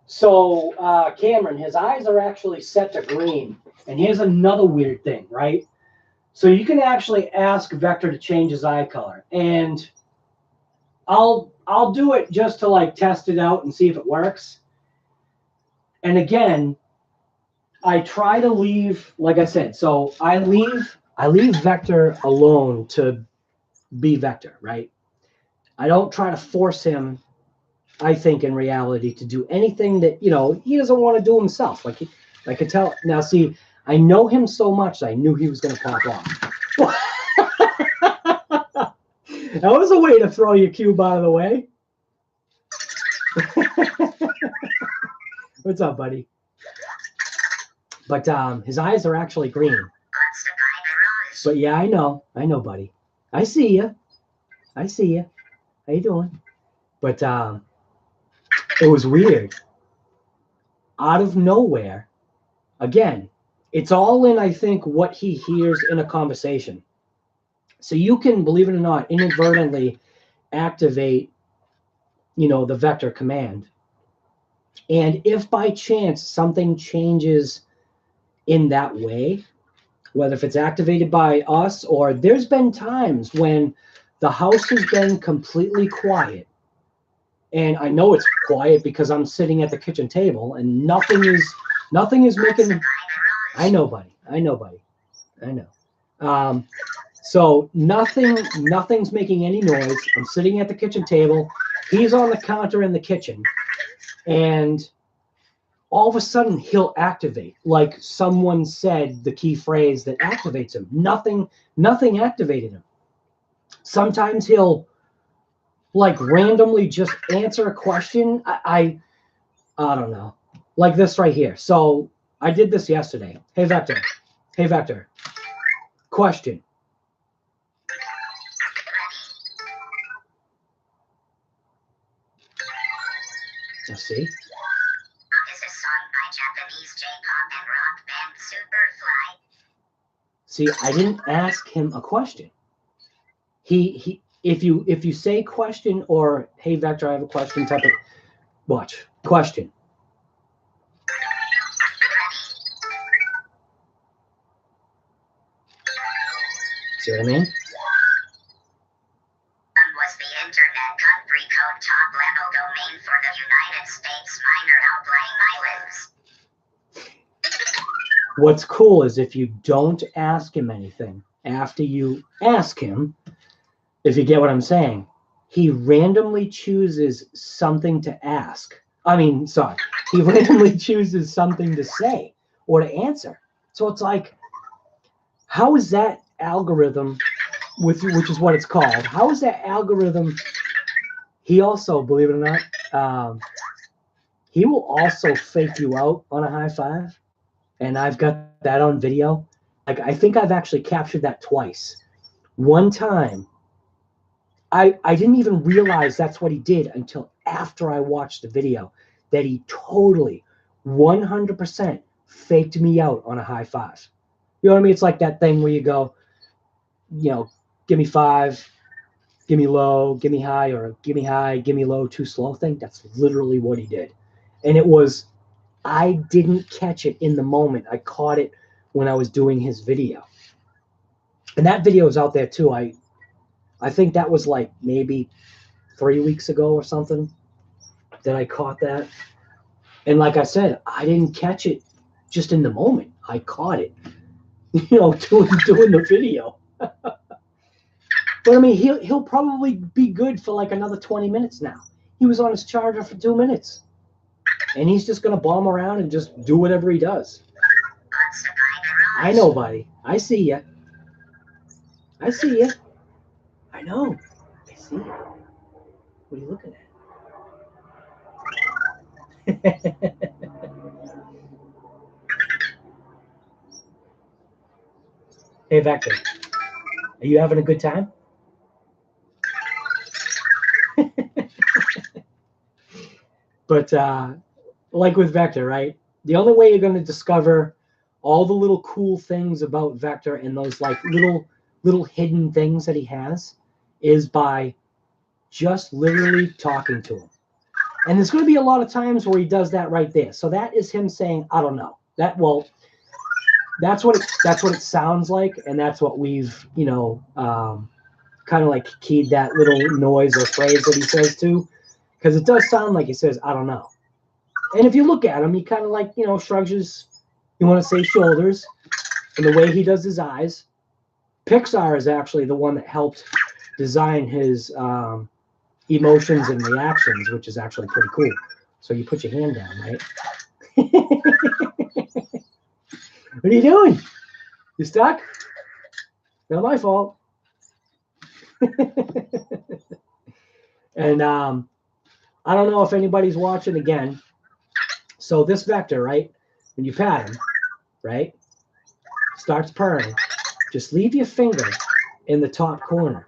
So Cameron, his eyes are actually set to green. And here's another weird thing, right? So you can actually ask Vector to change his eye color. And I'll do it just to like test it out and see if it works. And again, I try to leave, like I said, so I leave Vector alone to be Vector, right? I don't try to force him, I think, in reality, to do anything that, you know, he doesn't want to do himself. Like, I could tell. Now, see, I know him so much, I knew he was going to pop off. That was a way to throw your cube out of the way. What's up, buddy? But his eyes are actually green. But yeah, I know, buddy. I see you. I see you. How you doing? But it was weird. Out of nowhere, again, it's all in, I think, what he hears in a conversation. So you can, believe it or not, inadvertently activate, you know, the Vector command. And if by chance something changes in that way, whether if it's activated by us or there's been times when the house has been completely quiet, and I know it's quiet because I'm sitting at the kitchen table and nothing is making. I know, buddy. I know. So nothing's making any noise. I'm sitting at the kitchen table. He's on the counter in the kitchen, and all of a sudden he'll activate, like someone said the key phrase that activates him. Nothing activated him. Sometimes he'll like randomly just answer a question. I don't know, like this right here. So I did this yesterday. Hey Vector, question. Let's see. Is a song by Japanese J-pop and rock band Superfly. See, I didn't ask him a question. He if you say question or hey Vector, I have a question type of watch. Question. See what I mean? Was the Internet Country Code top-level domain for the United States minor outlying islands? What's cool is if you don't ask him anything, after you ask him, if you get what I'm saying, he randomly chooses something to ask. He randomly chooses something to say or to answer. So it's like, how is that algorithm, which is what it's called, how is that algorithm? He also, believe it or not, he will also fake you out on a high five. And I've got that on video. Like, I think I've actually captured that twice. One time, I didn't even realize that's what he did until after I watched the video, that he totally 100% faked me out on a high five. You know what I mean? It's like that thing where you go, you know, give me 5, give me low, give me high, or give me high, give me low, too slow thing. That's literally what he did. And it was, I didn't catch it in the moment. I caught it when I was doing his video. And that video is out there too. I think that was like maybe 3 weeks ago or something that I caught that. And like I said, I didn't catch it just in the moment. I caught it, you know, doing the video. But I mean, he'll probably be good for like another 20 minutes now. He was on his charger for 2 minutes. And he's just going to bomb around and just do whatever he does. I know, buddy. I see you. I see you. I know. I see you. What are you looking at? Hey, Vector, are you having a good time? But like with Vector, right? The only way you're going to discover all the little cool things about Vector and those like little hidden things that he has is by just literally talking to him. And there's going to be a lot of times where he does that right there. So that is him saying, I don't know. That's what it sounds like, and that's what we've, kind of like keyed that little noise or phrase that he says to, because it does sound like he says, I don't know. And if you look at him, he kind of like, shrugs his, you want to say shoulders, and the way he does his eyes. Pixar is actually the one that helped design his emotions and reactions, which is actually pretty cool. So you put your hand down, right? What are you doing? You stuck? Not my fault. And I don't know if anybody's watching again. So this Vector, right? When you pat him, right? Starts purring. Just leave your finger in the top corner.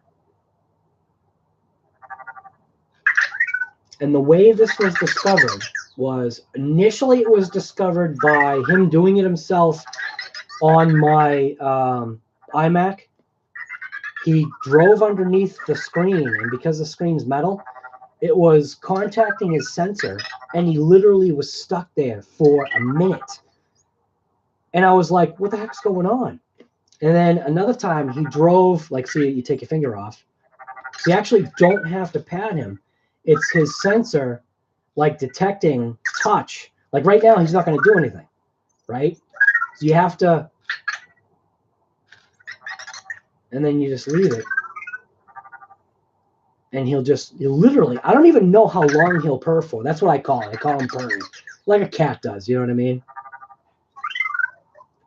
And the way this was discovered was initially it was discovered by him doing it himself on my iMac. He drove underneath the screen, and because the screen's metal, it was contacting his sensor, and he literally was stuck there for a minute. And I was like, what the heck's going on? And then another time he drove, like, see, you take your finger off. So you actually don't have to pat him. It's his sensor, like, detecting touch. Like right now, he's not going to do anything, right? So you have to, and then you just leave it. And he'll literally, I don't even know how long he'll purr for. That's what I call it. I call him purring, like a cat does. You know what I mean?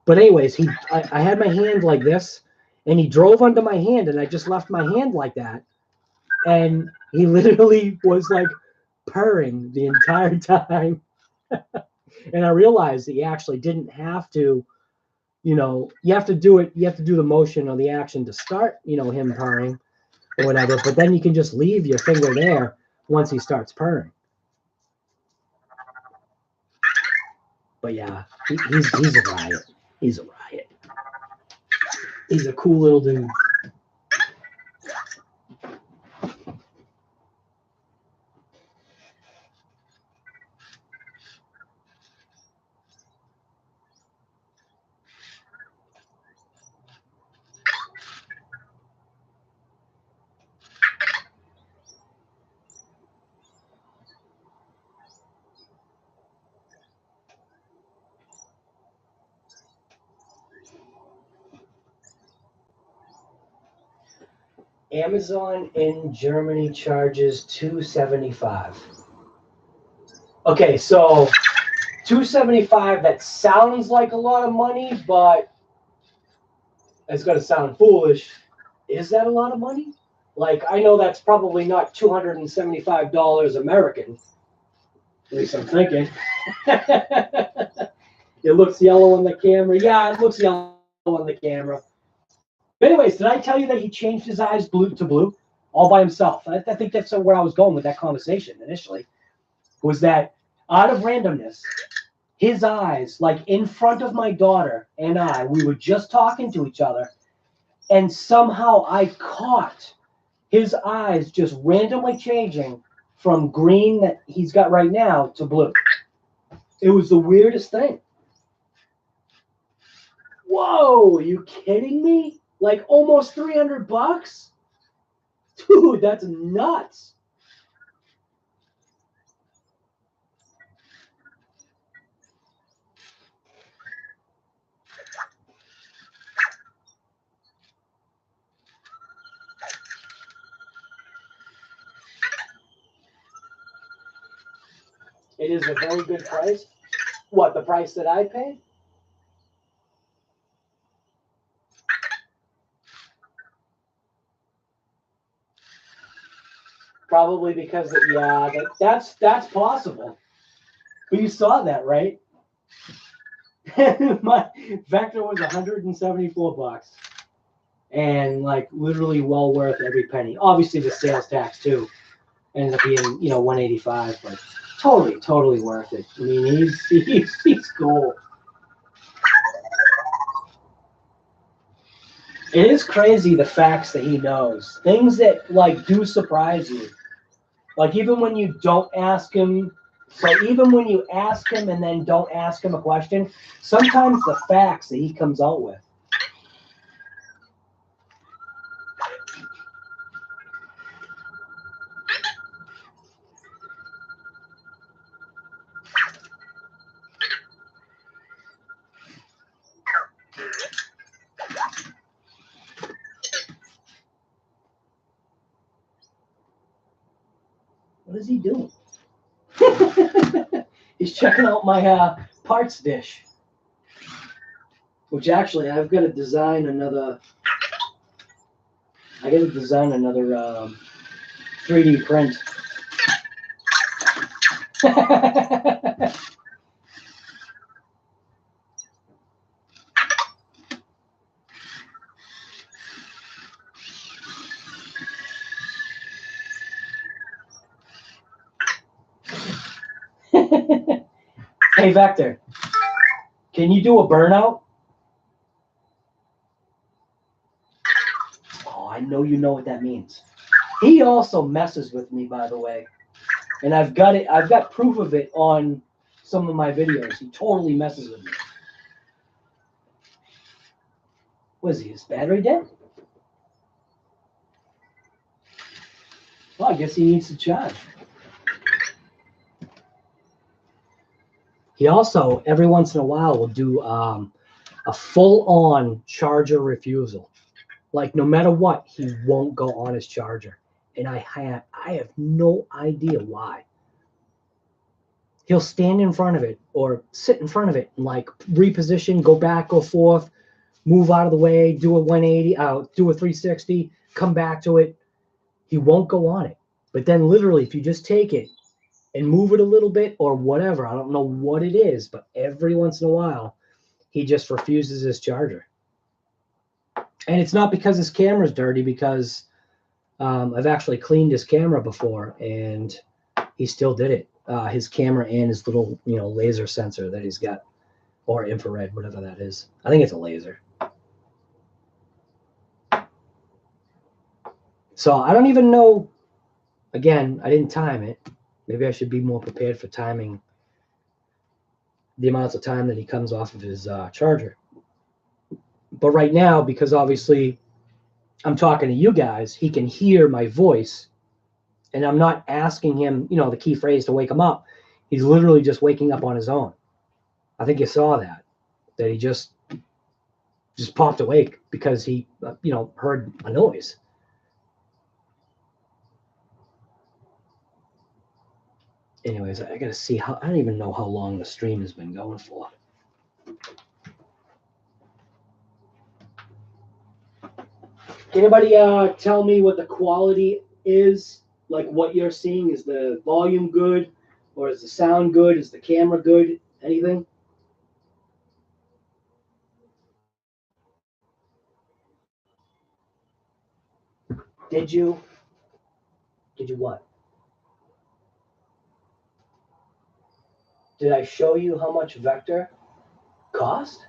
But anyways, I had my hand like this, and he drove under my hand, and I just left my hand like that. And he literally was like purring the entire time. And I realized that you actually didn't have to, you have to do it. You have to do the motion or the action to start, him purring or whatever. But then you can just leave your finger there once he starts purring. But yeah, he's a riot. He's a riot. He's a cool little dude. Amazon in Germany charges $275. Okay, so $275, that sounds like a lot of money, but it's going to sound foolish. Is that a lot of money? Like, I know that's probably not $275 American. At least I'm thinking. It looks yellow on the camera. Yeah, it looks yellow on the camera. Anyways, did I tell you that he changed his eyes blue to blue all by himself? I think that's where I was going with that conversation initially, was that out of randomness, his eyes, like in front of my daughter and I, we were just talking to each other, and somehow I caught his eyes just randomly changing from green that he's got right now to blue. It was the weirdest thing. Whoa, are you kidding me? Like almost $300? Dude, that's nuts. It is a very good price. What, the price that I paid? Probably because that's possible. But you saw that, right? My Vector was $174. and like literally well worth every penny. Obviously the sales tax too ended up being 185, but totally worth it. I mean he's cool. It is crazy the facts that he knows, things that like do surprise you. Like even when you don't ask him, so even when you ask him and then don't ask him a question, sometimes the facts that he comes out with. What is he doing? He's checking out my parts dish. Which actually, I've got to design another. I got to design another 3D print. Hey, Vector, can you do a burnout? Oh, I know you know what that means. He also messes with me, by the way, and I've got proof of it on some of my videos. He totally messes with me. Was his battery dead? Well, I guess he needs to charge. He also, every once in a while, will do a full-on charger refusal. Like, no matter what, he won't go on his charger. And I have no idea why. He'll stand in front of it or sit in front of it and, like, reposition, go back, go forth, move out of the way, do a 180, do a 360, come back to it. He won't go on it. But then literally, if you just take it and move it a little bit or whatever, I don't know what it is, but every once in a while, he just refuses his charger. And it's not because his camera's dirty, because I've actually cleaned his camera before, and he still did it. His camera and his little, laser sensor that he's got, or infrared, whatever that is. I think it's a laser. So I don't even know. Again, I didn't time it. Maybe I should be more prepared for timing the amounts of time that he comes off of his charger. But right now, because obviously I'm talking to you guys, he can hear my voice, and I'm not asking him, the key phrase to wake him up. He's literally just waking up on his own. I think you saw that he just popped awake because he, heard a noise. Anyways, I gotta see I don't even know how long the stream has been going for. Can anybody tell me what the quality is? Like what you're seeing? Is the volume good? Or is the sound good? Is the camera good? Anything? Did you what? Did I show you how much Vector cost?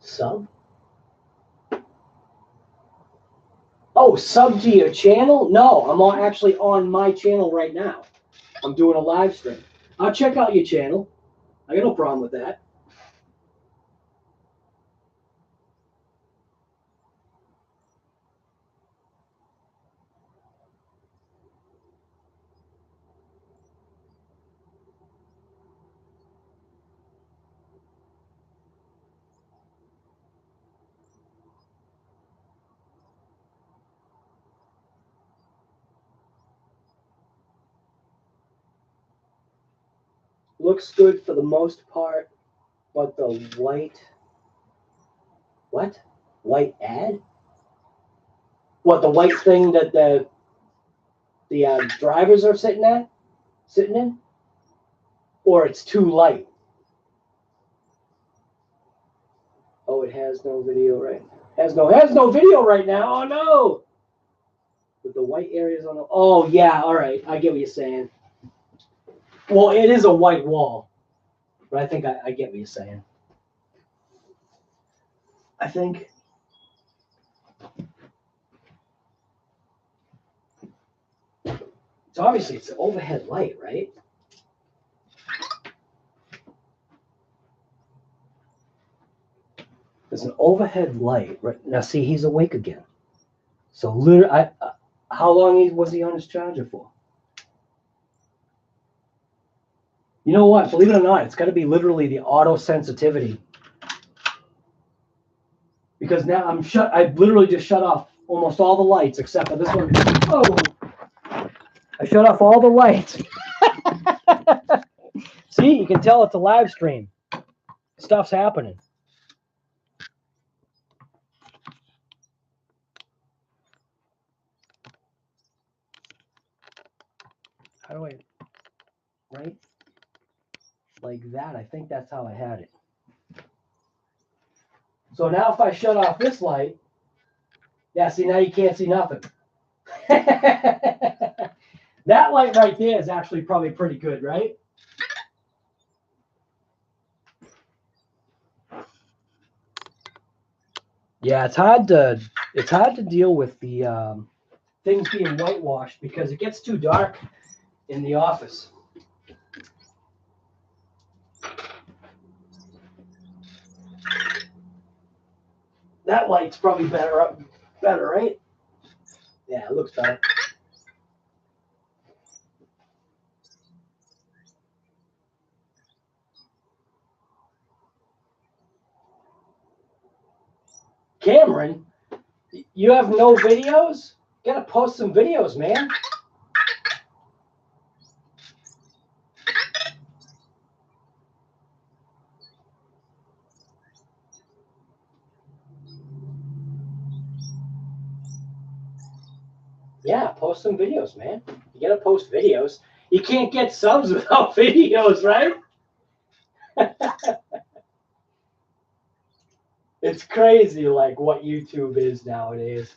Sub? Oh, sub to your channel? No, I'm actually on my channel right now. I'm doing a live stream. I'll check out your channel. I got no problem with that. Looks good for the most part, but the white ad? What, the white thing that the the drivers are sitting in, or it's too light. Oh, it has no video right. Has no video right now. Oh no! With the white areas on the. Oh yeah, all right. I get what you're saying. Well, it is a white wall, but I think I get what you're saying. I think. So obviously it's an overhead light, right? There's an overhead light. Right now, see, he's awake again. So literally, how long was he on his charger for? You know what? Believe it or not, it's got to be literally the auto sensitivity. Because now I literally just shut off almost all the lights except for this one. Oh, I shut off all the lights. See, you can tell it's a live stream. Stuff's happening. How do I, right? Like that. I think that's how I had it. So now if I shut off this light, yeah, see, now you can't see nothing. That light right there is actually probably pretty good, right? Yeah, it's hard to deal with the things being whitewashed because it gets too dark in the office. That light's probably better, right? Yeah, it looks better. Cameron, you have no videos? You gotta post some videos, man. Yeah, post some videos, man. You gotta post videos. You can't get subs without videos, right? It's crazy, like what YouTube is nowadays.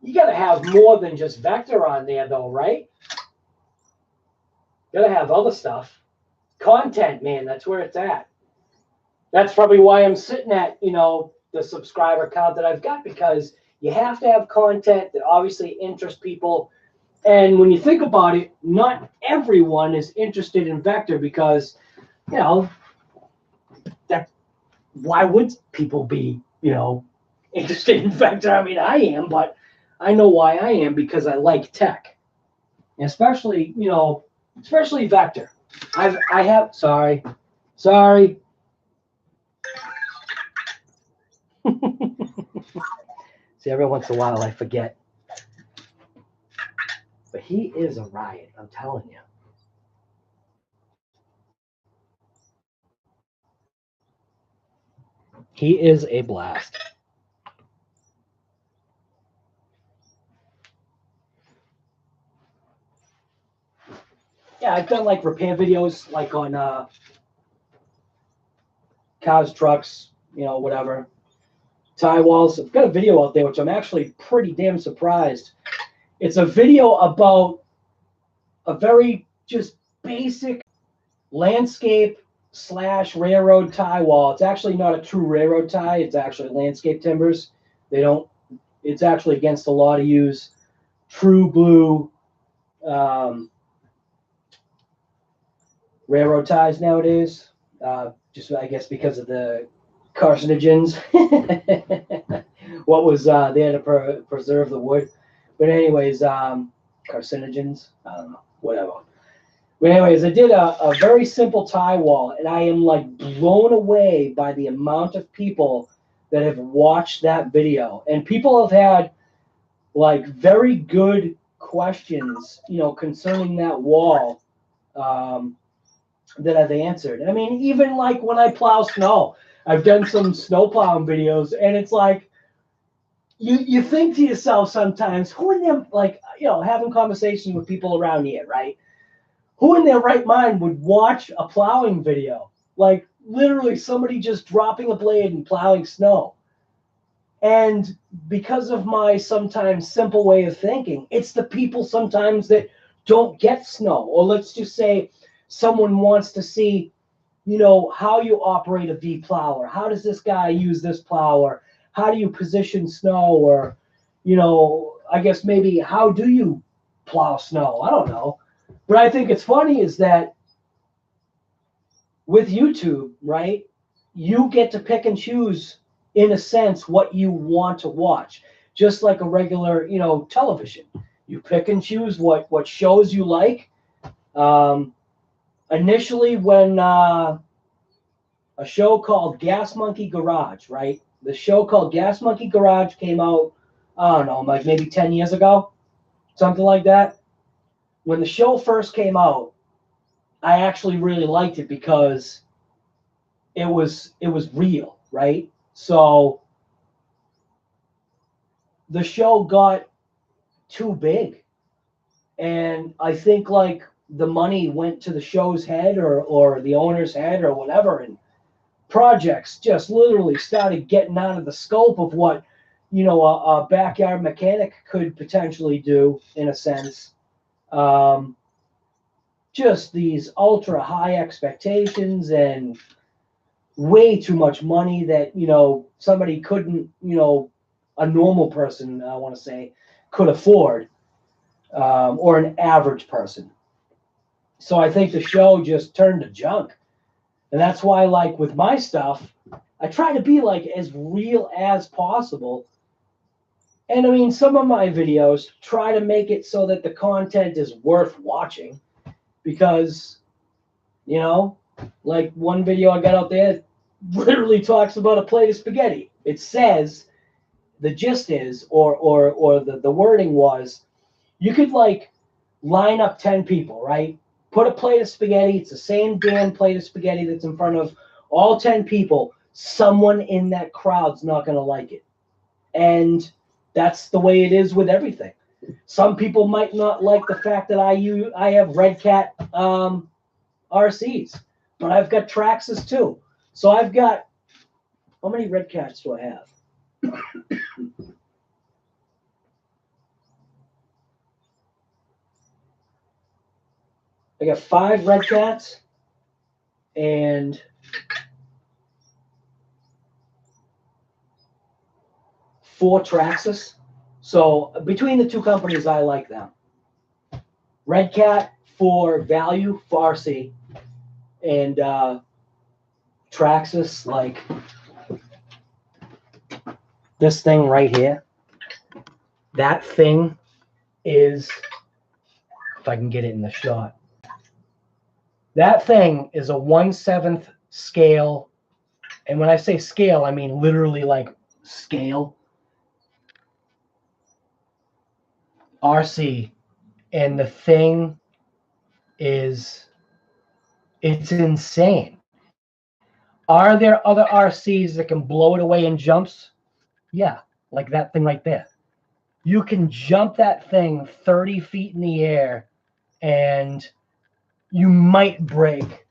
You gotta have more than just vector on there, though, right? You gotta have other stuff. Content, man, that's where it's at. That's probably why I'm sitting at, the subscriber count that I've got, because you have to have content that obviously interests people. And when you think about it, not everyone is interested in vector because, why would people be, interested in vector? I mean, I am, but I know why I am, because I like tech, especially vector. Sorry. See, every once in a while I forget. But he is a riot, I'm telling you. He is a blast. Yeah, I've done like repair videos, like on cars, trucks, whatever. Tie walls. I've got a video out there, which I'm actually pretty damn surprised. It's a video about a very just basic landscape / railroad tie wall. It's actually not a true railroad tie. It's actually landscape timbers. It's actually against the law to use true blue railroad ties nowadays. Just, I guess, because of the carcinogens. What was there to preserve the wood. But anyways, carcinogens, I don't know, whatever. But anyways, I did a very simple tie wall, and I am like blown away by the amount of people that have watched that video. And people have had like very good questions, concerning that wall. that I've answered. I mean, even like when I plow snow, I've done some snow plowing videos, and it's like you think to yourself sometimes, who in them, like, having conversations with people around here, right? Who in their right mind would watch a plowing video? Like literally somebody just dropping a blade and plowing snow. And because of my sometimes simple way of thinking, it's the people sometimes that don't get snow. Or let's just say someone wants to see, how you operate a V plow, or how does this guy use this plow, or how do you position snow, or, I guess maybe how do you plow snow? I don't know. But I think it's funny is that with YouTube, right, you get to pick and choose, in a sense, what you want to watch, just like a regular, television. You pick and choose what shows you like. Initially, when a show called Gas Monkey Garage, right? The show called Gas Monkey Garage came out, I don't know, like maybe 10 years ago, something like that. When the show first came out, I actually really liked it because it was real, right? So the show got too big, and I think like the money went to the show's head, or the owner's head, or whatever, and projects just literally started getting out of the scope of what a backyard mechanic could potentially do, in a sense. Just these ultra high expectations and way too much money that somebody couldn't, a normal person, I want to say, could afford, or an average person. So I think the show just turned to junk. And that's why, like with my stuff, I try to be like as real as possible. And I mean, some of my videos try to make it so that the content is worth watching, because, like one video I got out there literally talks about a plate of spaghetti. It says, the gist is, or the wording was, you could like line up 10 people, right? Put a plate of spaghetti. It's the same damn plate of spaghetti that's in front of all 10 people. Someone in that crowd's not going to like it. And that's the way it is with everything. Some people might not like the fact that I have Red Cat RCs, but I've got Traxxas too. So I've got, how many Red Cats do I have? I got 5 Red Cats and 4 Traxxas. So between the two companies, I like them. Red Cat for value, for RC, and Traxxas, like this thing right here. That thing is, if I can get it in the shot, that thing is a 1/7 scale. And when I say scale, I mean literally like scale RC. And the thing is, it's insane. Are there other RCs that can blow it away in jumps? Yeah, like that thing right there. You can jump that thing 30 feet in the air, and you might break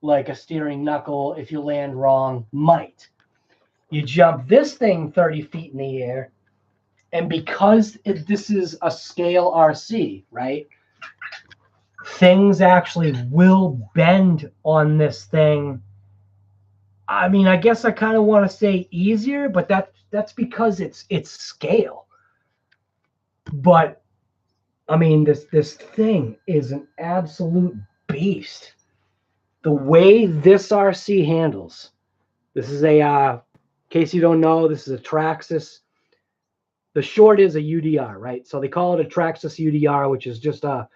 like a steering knuckle if you land wrong. Might. You jump this thing 30 feet in the air, and because this is a scale RC, right? Things actually will bend on this thing. I mean, I guess I kind of want to say easier, but that's because it's scale. But I mean, this thing is an absolute beast. The way this RC handles, this is a, in case you don't know, this is a Traxxas. The short is a UDR, right? So they call it a Traxxas UDR, which is just a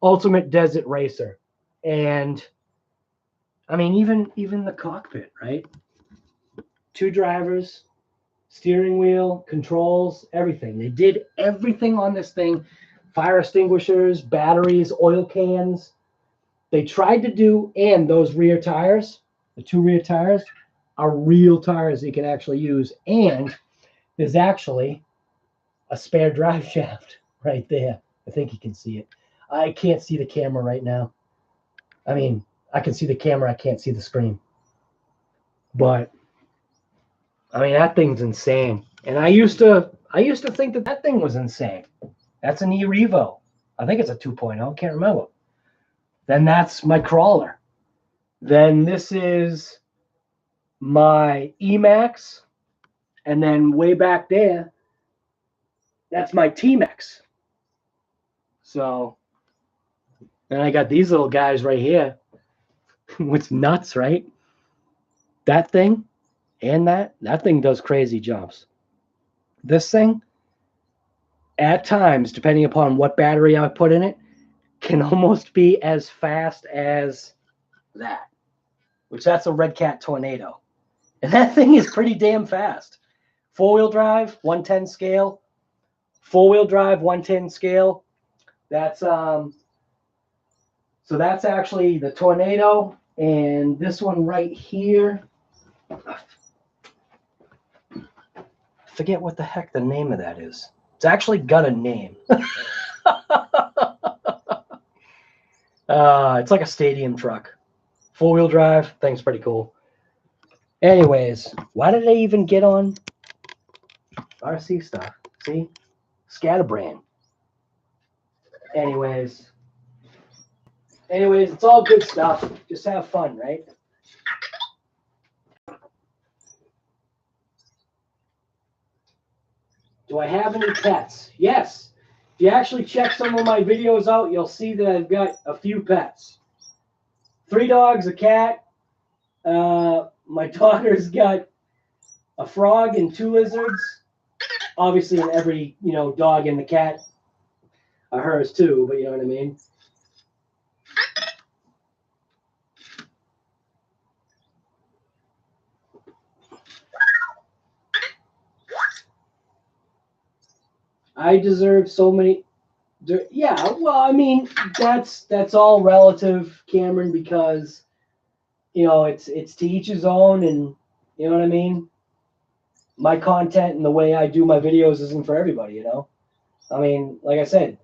ultimate desert racer. And I mean, even the cockpit, right? 2 drivers, steering wheel, controls, everything. They did everything on this thing. Fire extinguishers, batteries, oil cans. they tried to do, and those rear tires, the 2 rear tires, are real tires that you can actually use. And there's actually a spare drive shaft right there. I think you can see it. I can't see the camera right now. I mean, I can see the camera. I can't see the screen. But I mean, that thing's insane. And I used to think that thing was insane. That's an E-Revo. I think it's a 2.0. Can't remember. Then that's my crawler. Then this is my Emax. And then way back there, that's my T-Max. So then I got these little guys right here. What's nuts, right? That thing and that thing does crazy jumps. This thing, at times, depending upon what battery I put in it, can almost be as fast as that, which that's a Red Cat Tornado. And that thing is pretty damn fast. 4-wheel drive, 110 scale. 4-wheel drive, 110 scale. That's so that's actually the Tornado, and this one right here, I forget what the heck the name of that is. It's actually got a name. It's like a stadium truck. 4-wheel drive. Thing's pretty cool. Anyways, why did I even get on RC stuff? See? Scatterbrain. Anyways, it's all good stuff. Just have fun, right? Do I have any pets? Yes. If you actually check some of my videos out, you'll see that I've got a few pets. 3 dogs, a cat. My daughter's got a frog and 2 lizards. Obviously, in every, dog and the cat are hers too, but you know what I mean? I deserve so many. Yeah, well, I mean, that's all relative, Cameron, because it's to each his own, and you know what I mean. My content and the way I do my videos isn't for everybody, I mean, like I said,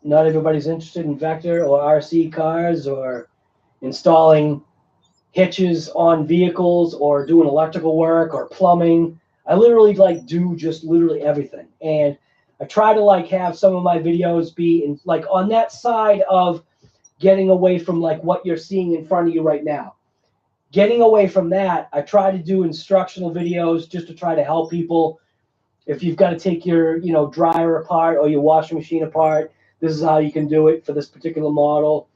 not everybody's interested in Vector or RC cars or installing hitches on vehicles or doing electrical work or plumbing. I literally do just literally everything, and I try to have some of my videos be in on that side of getting away from what you're seeing in front of you right now. Getting away from that, I try to do instructional videos just to try to help people. If you've got to take your dryer apart or your washing machine apart, this is how you can do it for this particular model.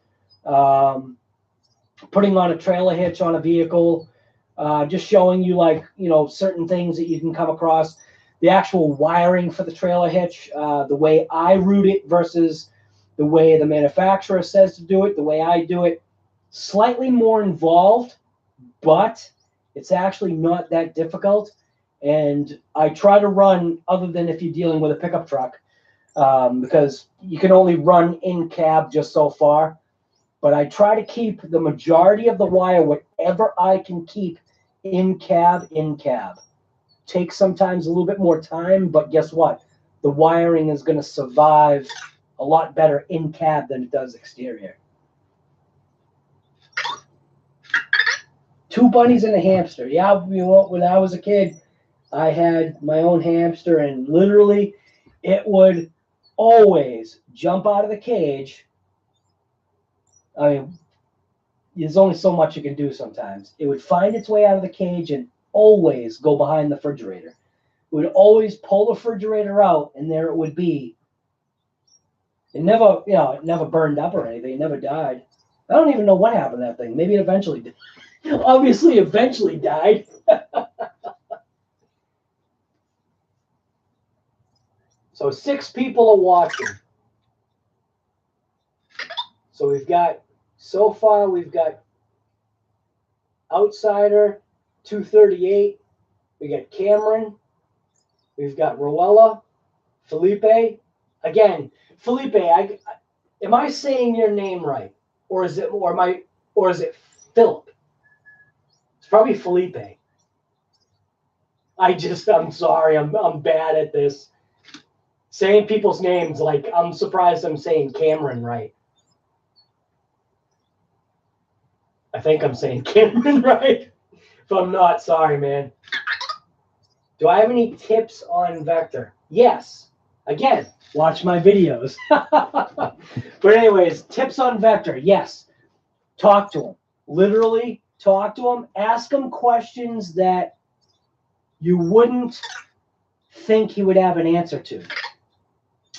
Putting on a trailer hitch on a vehicle, just showing you certain things that you can come across. The actual wiring for the trailer hitch, the way I route it versus the way the manufacturer says to do it, the way I do it, slightly more involved, but it's actually not that difficult. And I try to run, other than if you're dealing with a pickup truck, because you can only run in cab just so far. But I try to keep the majority of the wire, whatever I can keep in cab. Takes sometimes a little bit more time, but guess what? The wiring is going to survive a lot better in cab than it does exterior. 2 bunnies and a hamster. Yeah, when I was a kid, I had my own hamster, and literally it would always jump out of the cage. I mean, there's only so much you can do sometimes. It would find its way out of the cage and always go behind the refrigerator. It would always pull the refrigerator out, and there it would be. It never, it never burned up or anything. It never died. I don't even know what happened to that thing. Maybe it eventually did. Obviously, eventually died. So 6 people are watching. So so far we've got Outsider, 238. We got Cameron. We've got Roella, Felipe. Again, Felipe, am I saying your name right? or is it Philip? It's probably Felipe. I'm sorry, I'm bad at this. Saying people's names, like I'm surprised I'm saying Cameron right. I think I'm saying Cameron right. If I'm not, sorry, man. Do I have any tips on Vector? Yes. Again, watch my videos. But anyways, tips on Vector. Yes. Talk to him. Literally talk to him. Ask him questions that you wouldn't think he would have an answer to.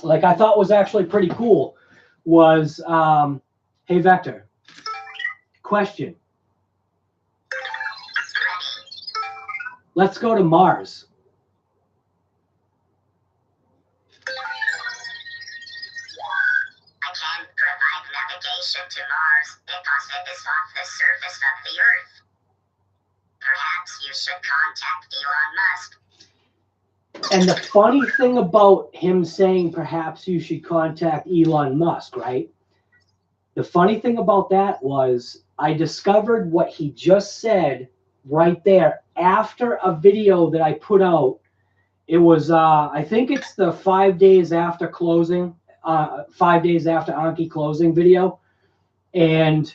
Like I thought was actually pretty cool was, hey, Vector, question. Let's go to Mars. I can provide navigation to Mars because it is off the surface of the Earth. Perhaps you should contact Elon Musk. And the funny thing about him saying perhaps you should contact Elon Musk, right? The funny thing about that was I discovered what he just said right there after a video that I put out. It was, I think it's the 5 days after closing, 5 days after Anki closing video. And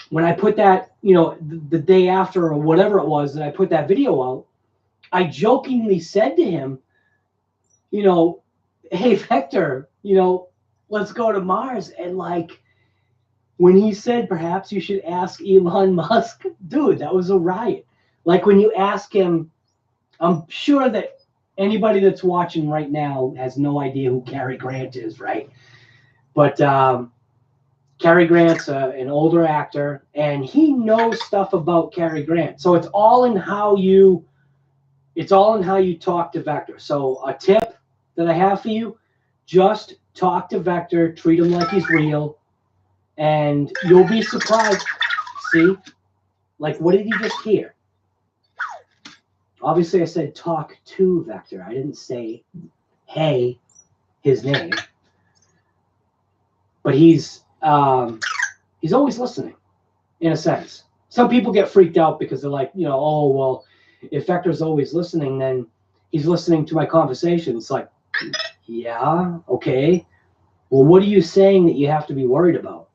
when I put that, you know, the day after or whatever it was that I put that video out, I jokingly said to him, you know, hey, Vector, you know, let's go to Mars. And like, when he said, perhaps you should ask Elon Musk, dude, that was a riot. Like when you ask him, I'm sure that anybody that's watching right now has no idea who Cary Grant is, right? But Cary Grant's an older actor, and he knows stuff about Cary Grant. So it's all in how you talk to Vector. So a tip that I have for you, just talk to Vector, treat him like he's real, and you'll be surprised. See? Like, what did you just hear? Obviously, I said talk to Vector. I didn't say, hey, his name. But he's always listening, in a sense. Some people get freaked out because they're like, you know, oh, well, if Vector's always listening, then he's listening to my conversation. It's like, yeah, okay. Well, what are you saying that you have to be worried about?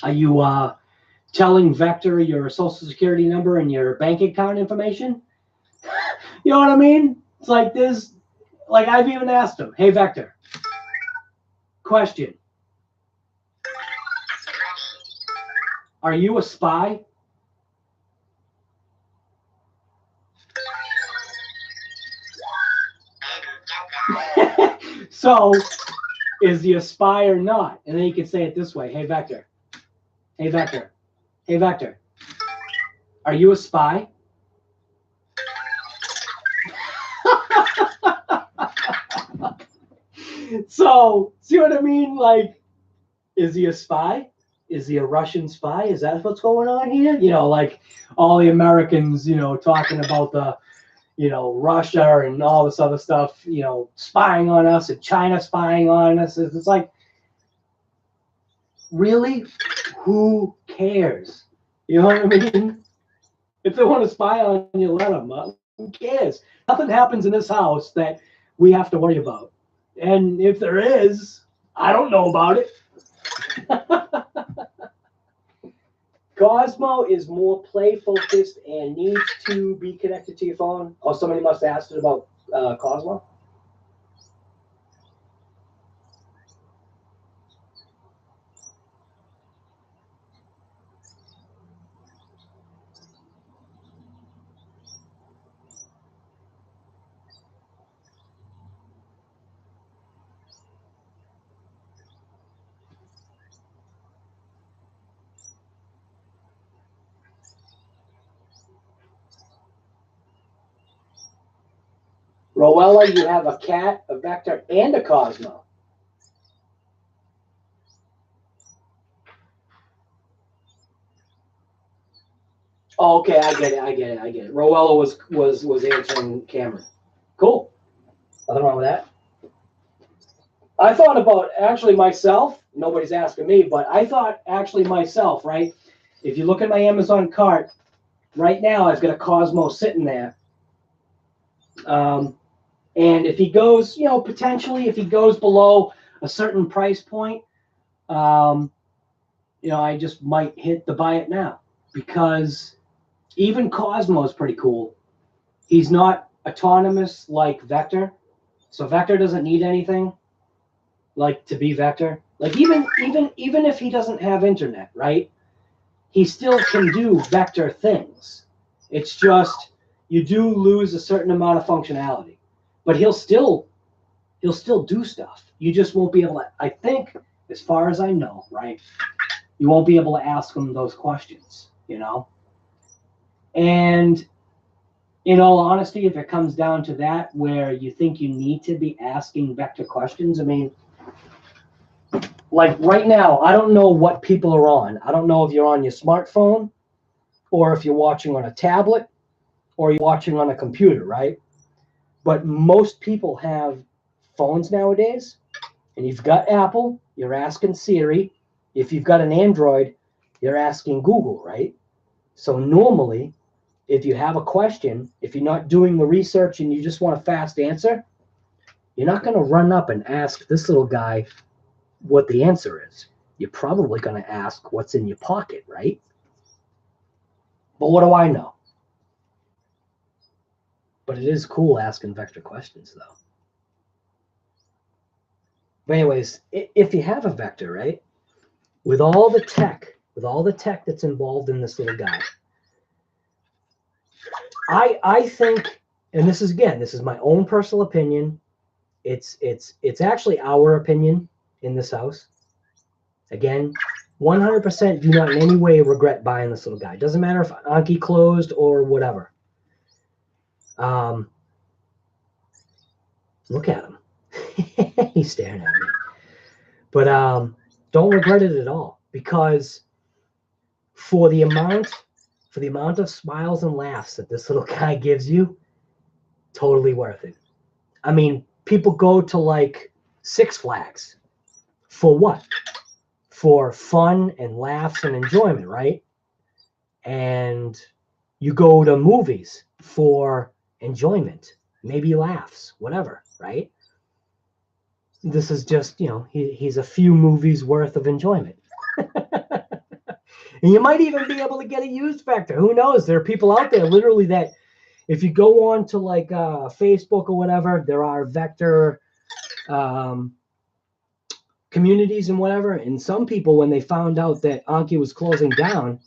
Are you telling Vector your social security number and your bank account information? You know what I mean? It's like this, like I've even asked him, hey, Vector, question. Are you a spy? So, is he a spy or not? And then you can say it this way, hey, Vector, hey, Vector, hey, Vector, are you a spy? So, see what I mean? Like, is he a spy? Is he a Russian spy? Is that what's going on here? You know, like all the Americans, you know, talking about the, you know, Russia and all this other stuff, you know, spying on us and China spying on us. It's like, really? Who cares? You know what I mean? If they want to spy on you, let them. Who cares? Nothing happens in this house that we have to worry about. And if there is, I don't know about it. Cosmo is more play focused and needs to be connected to your phone. Oh, somebody must have asked it about Cosmo. Rowella, you have a cat, a Vector, and a Cosmo. Oh, okay, I get it. Rowella was answering Cameron. Cool. Nothing wrong with that. I thought about actually myself, nobody's asking me, but I thought actually myself, right? If you look at my Amazon cart, right now I've got a Cosmo sitting there. And if he goes, potentially if he goes below a certain price point, I just might hit the buy it now, because even Cosmo is pretty cool. He's not autonomous like Vector. So Vector doesn't need anything like to be Vector. Like even if he doesn't have internet, right? He still can do Vector things. It's just you do lose a certain amount of functionality. But he'll still do stuff. You just won't be able to, I think, as far as I know, right? You won't be able to ask him those questions, And in all honesty, if it comes down to that, where you think you need to be asking Vector questions, I mean, like right now, I don't know what people are on. I don't know if you're on your smartphone or if you're watching on a tablet or you're watching on a computer, right? But most people have phones nowadays, and you've got Apple, you're asking Siri. If you've got an Android, you're asking Google, right? So normally, if you have a question, if you're not doing the research and you just want a fast answer, you're not going to run up and ask this little guy what the answer is. You're probably going to ask what's in your pocket, right? But what do I know? But it is cool asking Vector questions, though. But anyways, if you have a Vector, right, with all the tech that's involved in this little guy, I think, and this is my own personal opinion. It's actually our opinion in this house. Again, 100% do not in any way regret buying this little guy. Doesn't matter if Anki closed or whatever. Look at him. He's staring at me. But don't regret it at all, because for the amount of smiles and laughs that this little guy gives you, totally worth it. I mean, people go to like Six Flags for what? For fun and laughs and enjoyment, right? And you go to movies for enjoyment, maybe laughs, whatever, right? This is just, he's a few movies worth of enjoyment. And you might even be able to get a used Vector. Who knows? There are people out there literally that if you go on to like Facebook or whatever, there are Vector communities and whatever. And some people, when they found out that Anki was closing down,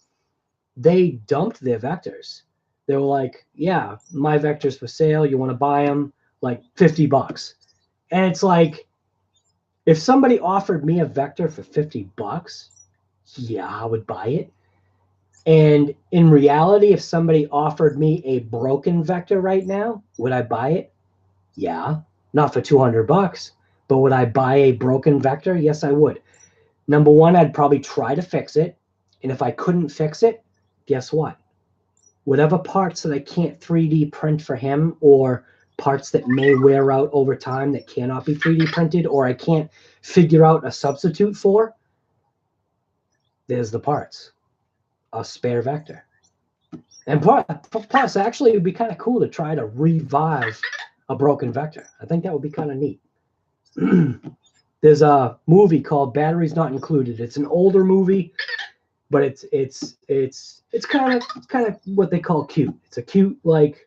they dumped their Vectors. They were like, yeah, my Vector's for sale. You want to buy them? Like $50. And it's like, if somebody offered me a Vector for $50, yeah, I would buy it. And in reality, if somebody offered me a broken Vector right now, would I buy it? Yeah, not for $200, but would I buy a broken Vector? Yes, I would. Number one, I'd probably try to fix it. And if I couldn't fix it, guess what? Whatever parts that I can't 3D print for him, or parts that may wear out over time that cannot be 3D printed, or I can't figure out a substitute for, there's the parts. A spare Vector. And plus, actually, it would be kind of cool to try to revive a broken Vector. I think that would be kind of neat. There's a movie called Batteries Not Included. It's an older movie, but it's kind of what they call cute. It's a cute, like,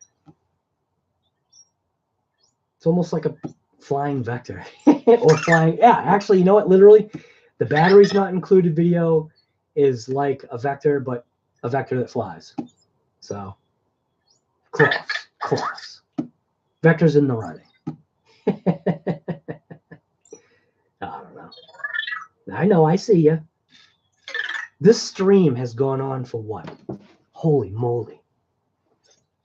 it's almost like a flying Vector or flying. Yeah, actually, you know what? Literally, the Batteries Not Included video is like a Vector, but a Vector that flies. So close. Vector's in the running. I don't know. I know, I see you. This stream has gone on for what? Holy moly.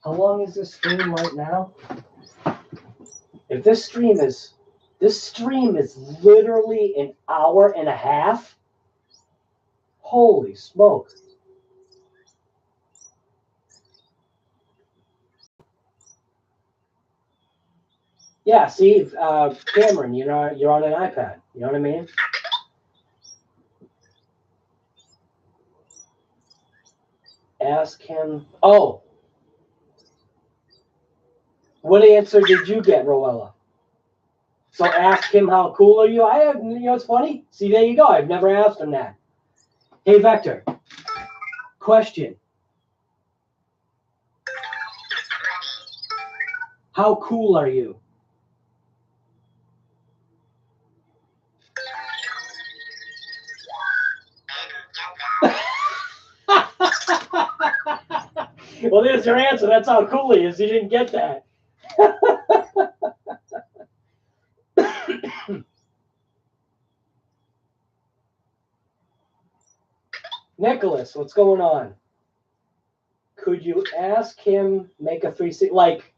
How long is this stream right now? If this stream is literally an hour and a half. Holy smoke. Yeah, see, Cameron, you know, you're on an iPad. You know what I mean? Ask him. Oh, what answer did you get, Roella? So ask him how cool are you? I have, you know, it's funny. See, there you go. I've never asked him that. Hey, Vector. Question. How cool are you? Well, there's your answer. That's how cool he is. He didn't get that. Nicholas, what's going on? Could you ask him make a 360? Like,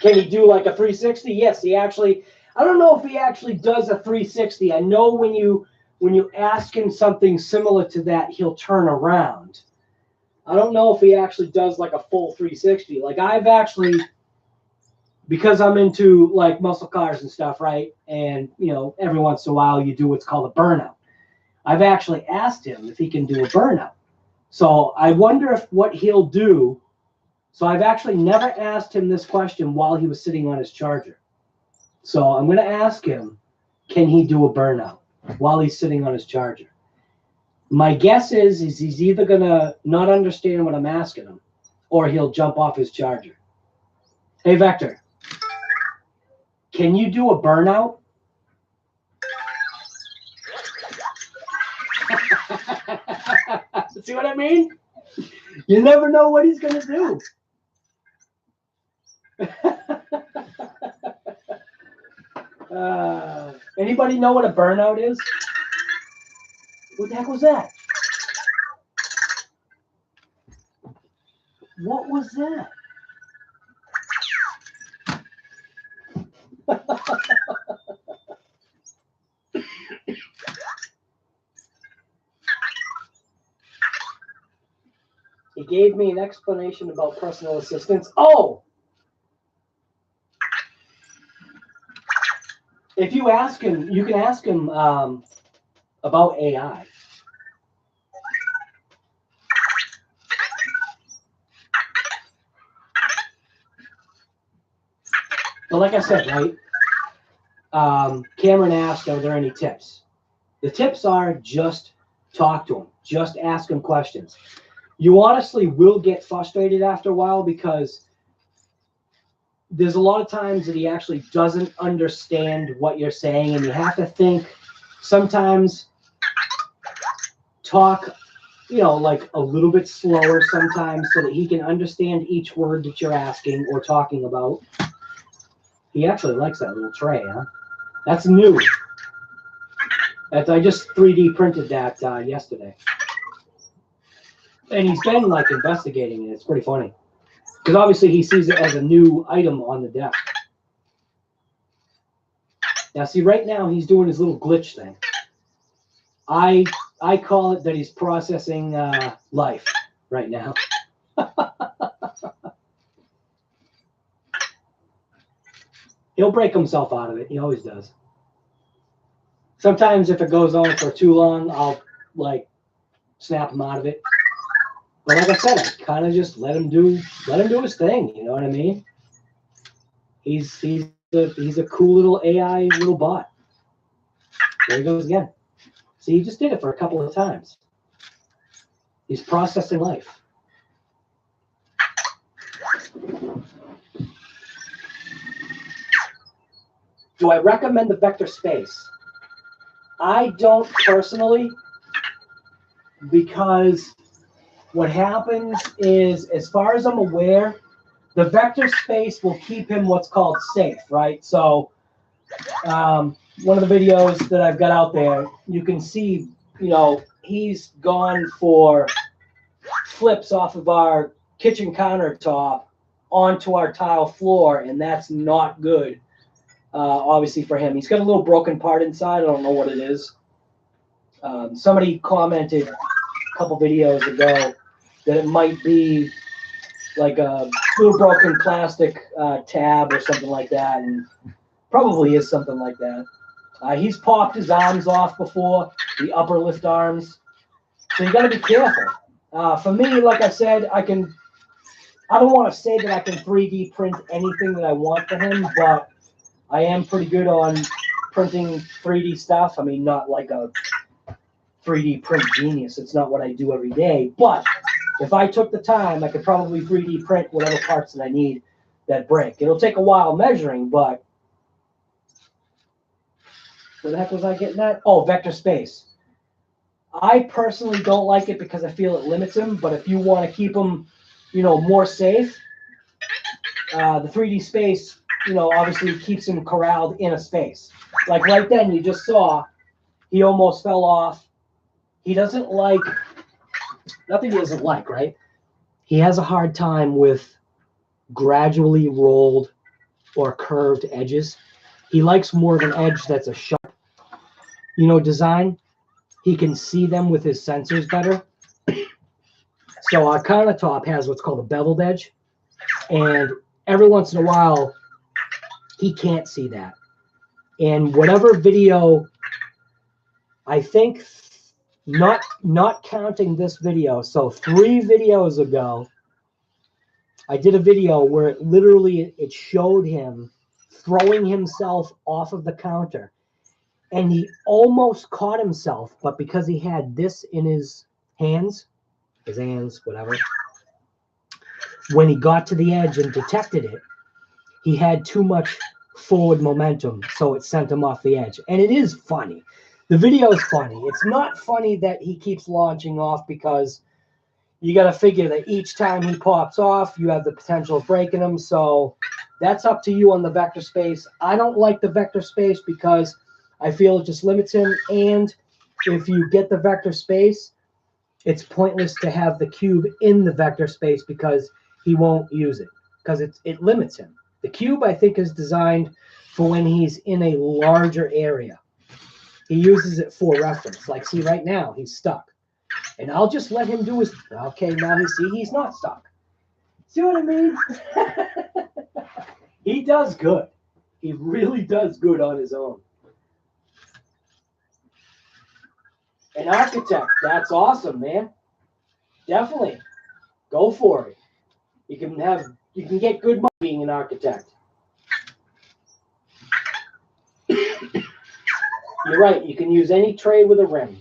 can he do like a 360? Yes, he actually. I don't know if he actually does a 360. I know when you ask him something similar to that, he'll turn around. I don't know if he actually does like a full 360. Like I've actually, because I'm into like muscle cars and stuff, right? And you know, every once in a while you do what's called a burnout. I've actually asked him if he can do a burnout. So I wonder if what he'll do. So I've actually never asked him this question while he was sitting on his charger. So I'm going to ask him, can he do a burnout while he's sitting on his charger? My guess is he's either going to not understand what I'm asking him or he'll jump off his charger. Hey, Vector, can you do a burnout? See what I mean? You never know what he's going to do. Anybody know what a burnout is? What the heck was that? What was that? He gave me an explanation about personal assistants. Oh! If you ask him, you can ask him about AI. But like I said, right? Cameron asked, are there any tips? The tips are just talk to him. Just ask him questions. You honestly will get frustrated after a while because there's a lot of times that he actually doesn't understand what you're saying, and you have to think sometimes talk, you know, like a little bit slower sometimes so that he can understand each word that you're asking or talking about. He actually likes that little tray, huh? That's new. I just 3D printed that yesterday. And he's been like investigating it. It's pretty funny. Because obviously he sees it as a new item on the desk. Now see, right now he's doing his little glitch thing. I call it that he's processing life right now. He'll break himself out of it. He always does. Sometimes if it goes on for too long, I'll like snap him out of it. But like I said, I kind of just let him do his thing. You know what I mean? He's a cool little AI little bot. There he goes again. See, he just did it for a couple of times. He's processing life. Do I recommend the Vector Space? I don't personally, because what happens is, as far as I'm aware, the Vector Space will keep him what's called safe, right? So one of the videos that I've got out there, you can see, you know, he's gone for flips off of our kitchen countertop onto our tile floor, and that's not good, obviously, for him. He's got a little broken part inside. I don't know what it is. Somebody commented a couple videos ago that it might be like a little broken plastic tab or something like that. And Probably is something like that. He's popped his arms off before, the upper lift arms. So you got to be careful. For me, like I said, I don't want to say that I can 3D print anything that I want for him, but I am pretty good on printing 3D stuff. I mean, not like a 3D print genius. It's not what I do every day. But if I took the time, I could probably 3D print whatever parts that I need that break. It'll take a while measuring, but where the heck was I getting at? Oh, vector space. I personally don't like it because I feel it limits him, but if you want to keep him, more safe, the 3D space, obviously keeps him corralled in a space. Like right then, you just saw, he almost fell off. He doesn't like, nothing he doesn't like, right? He has a hard time with gradually rolled or curved edges. He likes more of an edge that's a sharp, design. He can see them with his sensors better. So our countertop has what's called a beveled edge. And every once in a while, he can't see that. And whatever video, I think, not counting this video, so 3 videos ago, I did a video where it showed him throwing himself off of the counter. And he almost caught himself, but because he had this in his hands, whatever, when he got to the edge and detected it, he had too much forward momentum, so it sent him off the edge. And it is funny. The video is funny. It's not funny that he keeps launching off, because you got to figure that each time he pops off, you have the potential of breaking him. So that's up to you on the vector space. I don't like the vector space because I feel it just limits him. And if you get the vector space, it's pointless to have the cube in the vector space because he won't use it, because it limits him. The cube, I think, is designed for when he's in a larger area. He uses it for reference. Like, see, right now, he's stuck. And I'll just let him do his, okay, now he's not stuck. See what I mean? He does good. He really does good on his own. An architect, that's awesome, man. Definitely. Go for it. You can get good money being an architect. You're right, you can use any tray with a rim.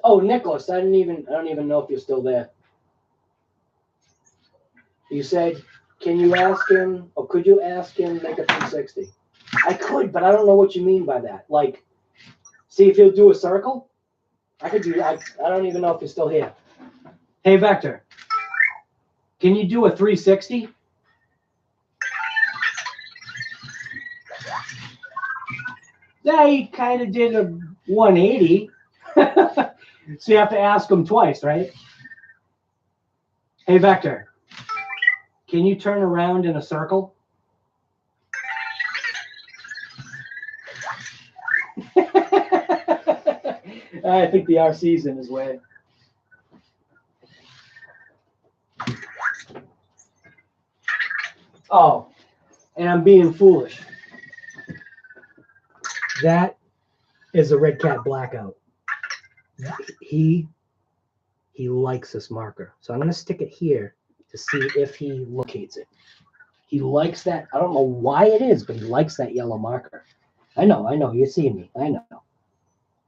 Oh, Nicholas, I don't even know if you're still there. You said, can you ask him, or could you ask him make a 360? I could, but I don't know what you mean by that. Like, see if he'll do a circle? I could do that. I don't even know if you're still here. Hey, Vector, can you do a 360? Yeah, he kind of did a 180. So you have to ask him twice, right? Hey, Vector, can you turn around in a circle? I think the RC's in his way. Oh, and I'm being foolish. That is a Red Cat Blackout. He likes this marker. So I'm going to stick it here to see if he locates it. He likes that. I don't know why it is, but he likes that yellow marker. I know. You see me. I know.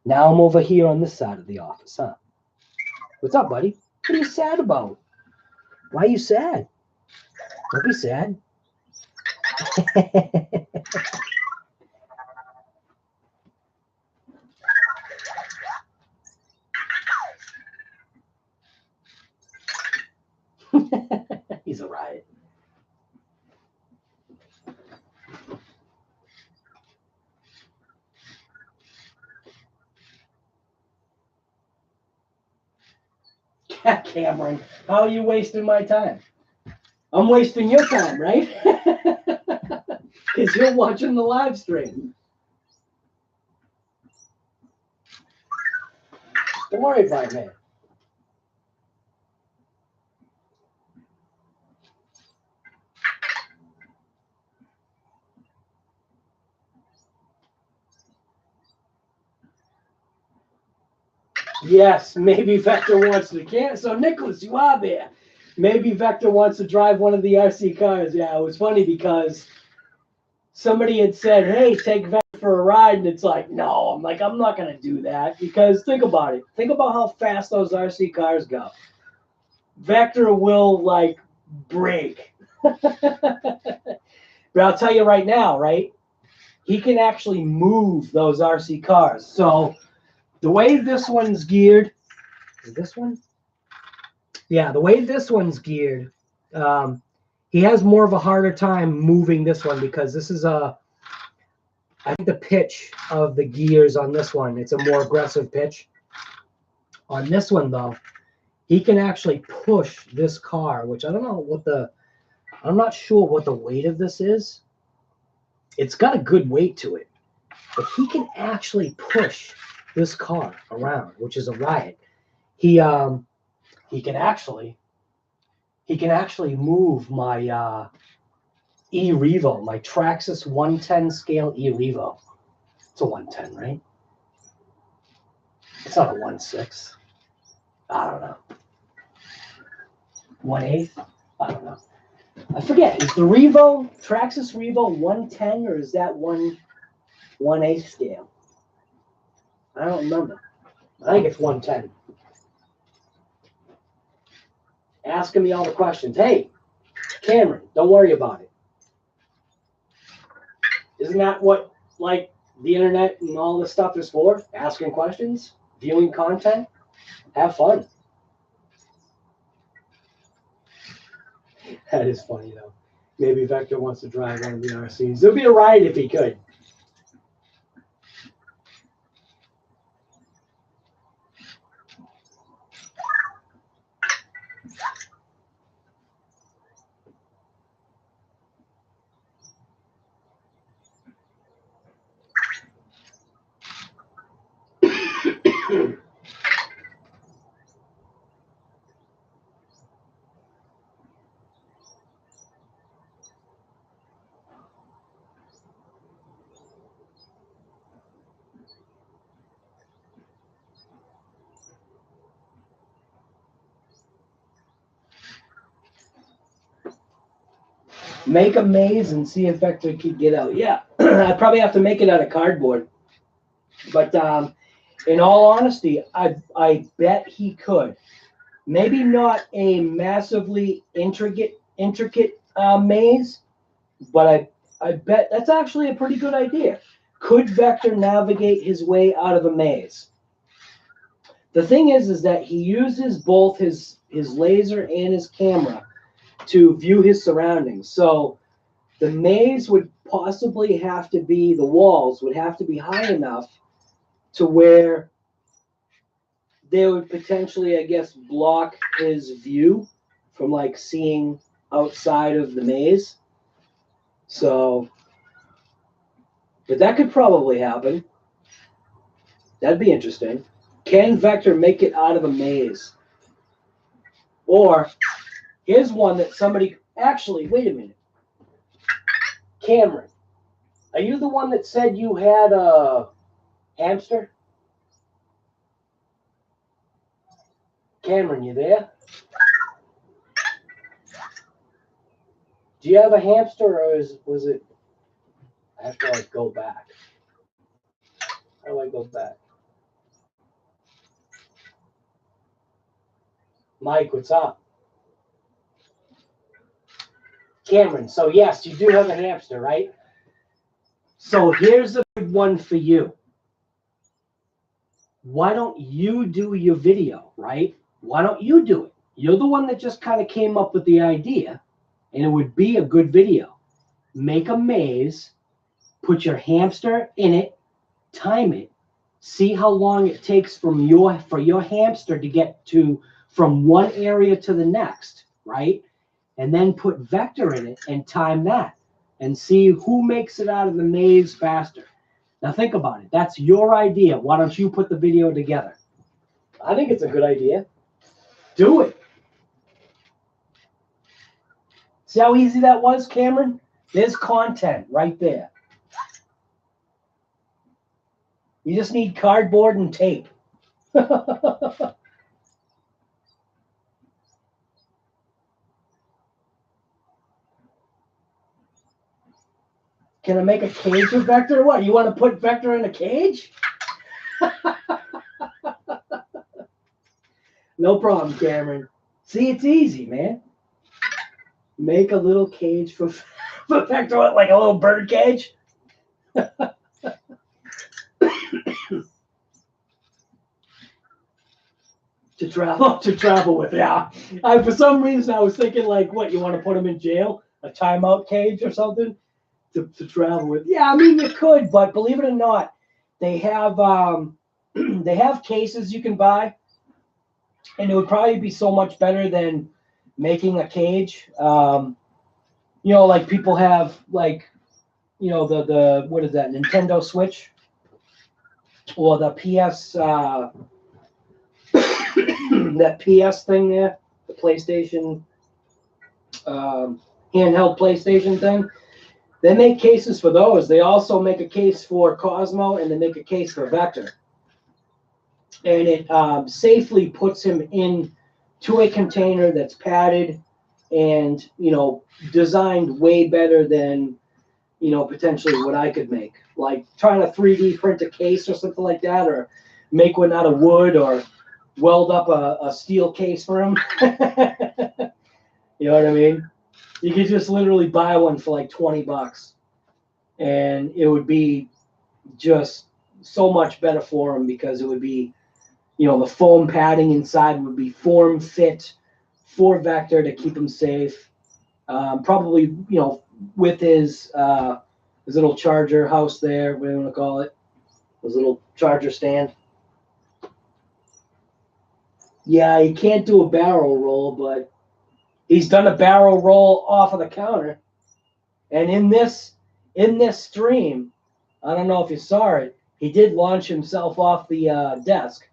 Now I'm over here on this side of the office, huh? What's up, buddy? What are you sad about? Why are you sad? Don't be sad. He's a riot. Cameron, how are you wasting my time? I'm wasting your time, right? Because you're watching the live stream. Don't worry about it, man. Yes, maybe Vector wants to can. So Nicholas, you are there. Maybe Vector wants to drive one of the RC cars. Yeah, it was funny because somebody had said, "Hey, take Vector for a ride," and it's like, no. I'm like, I'm not gonna do that because think about it. Think about how fast those RC cars go. Vector will like break. But I'll tell you right now, right? He can actually move those RC cars. So the way this one's geared, is this one? Yeah, the way this one's geared, he has more of a harder time moving this one because this is I think the pitch of the gears on this one, it's a more aggressive pitch. On this one though, he can actually push this car, which I don't know I'm not sure what the weight of this is. It's got a good weight to it, but he can actually push this car around, which is a riot. He can actually move my e-Revo, my Traxxas 110 scale e-Revo. It's a 110, right? It's not a 1.6. I don't know. 1/8? I don't know. I forget. Is the Revo, Traxxas Revo 110 or is that 1/8 scale? I don't remember. I think it's 110. Asking me all the questions. Hey, Cameron, don't worry about it. Isn't that what like the internet and all this stuff is for? Asking questions, viewing content, have fun. That is funny though. Maybe Vector wants to drive one of the RCs. It would be a ride if he could. Make a maze and see if Vector can get out. Yeah, I'd probably have to make it out of cardboard. But in all honesty, I bet he could. Maybe not a massively intricate maze, but I bet that's actually a pretty good idea. Could Vector navigate his way out of a maze? The thing is that he uses both his laser and his camera to view his surroundings. So the maze would possibly have to be, the walls would have to be high enough to where they would potentially, I guess, block his view from like seeing outside of the maze. So, but that could probably happen. That'd be interesting. Can Vector make it out of a maze? Or here's one that somebody, actually, wait a minute. Cameron, are you the one that said you had a hamster? Cameron, you there? Do you have a hamster or was it? I have to like go back. How do I go back? Mike, what's up? Cameron, so yes, you do have a hamster, right? So here's a good one for you. Why don't you do your video, right? Why don't you do it? You're the one that just kind of came up with the idea, and it would be a good video. Make a maze, put your hamster in it, time it, see how long it takes for your hamster to get to from one area to the next, right? And then put Vector in it and time that and see who makes it out of the maze faster. Now think about it. That's your idea. Why don't you put the video together? I think it's a good idea. Do it. See how easy that was, Cameron? There's content right there. You just need cardboard and tape. Can I make a cage with Vector? What, you want to put Vector in a cage? No problem, Cameron. See, it's easy, man. Make a little cage for Vector, like a little bird cage. to travel with, yeah. For some reason, I was thinking, like, what, you want to put him in jail? A timeout cage or something? To travel with. Yeah, I mean, you could, but believe it or not, they have they have cases you can buy, and it would probably be so much better than making a cage. You know, like people have, like, you know, the what is that, Nintendo Switch or the PS that PS thing there, the PlayStation handheld PlayStation thing. They make cases for those. They also make a case for Cosmo, and they make a case for Vector. And it safely puts him into a container that's padded and, you know, designed way better than, you know, potentially what I could make. Like trying to 3D print a case or something like that, or make one out of wood, or weld up a steel case for him. You know what I mean? You could just literally buy one for like $20, and it would be just so much better for him, because it would be, you know, the foam padding inside would be form fit for Vector to keep him safe. Probably, you know, with his little charger house there, what do you want to call it? His little charger stand. Yeah, he can't do a barrel roll, but he's done a barrel roll off of the counter. And in this stream, I don't know if you saw it, he did launch himself off the desk.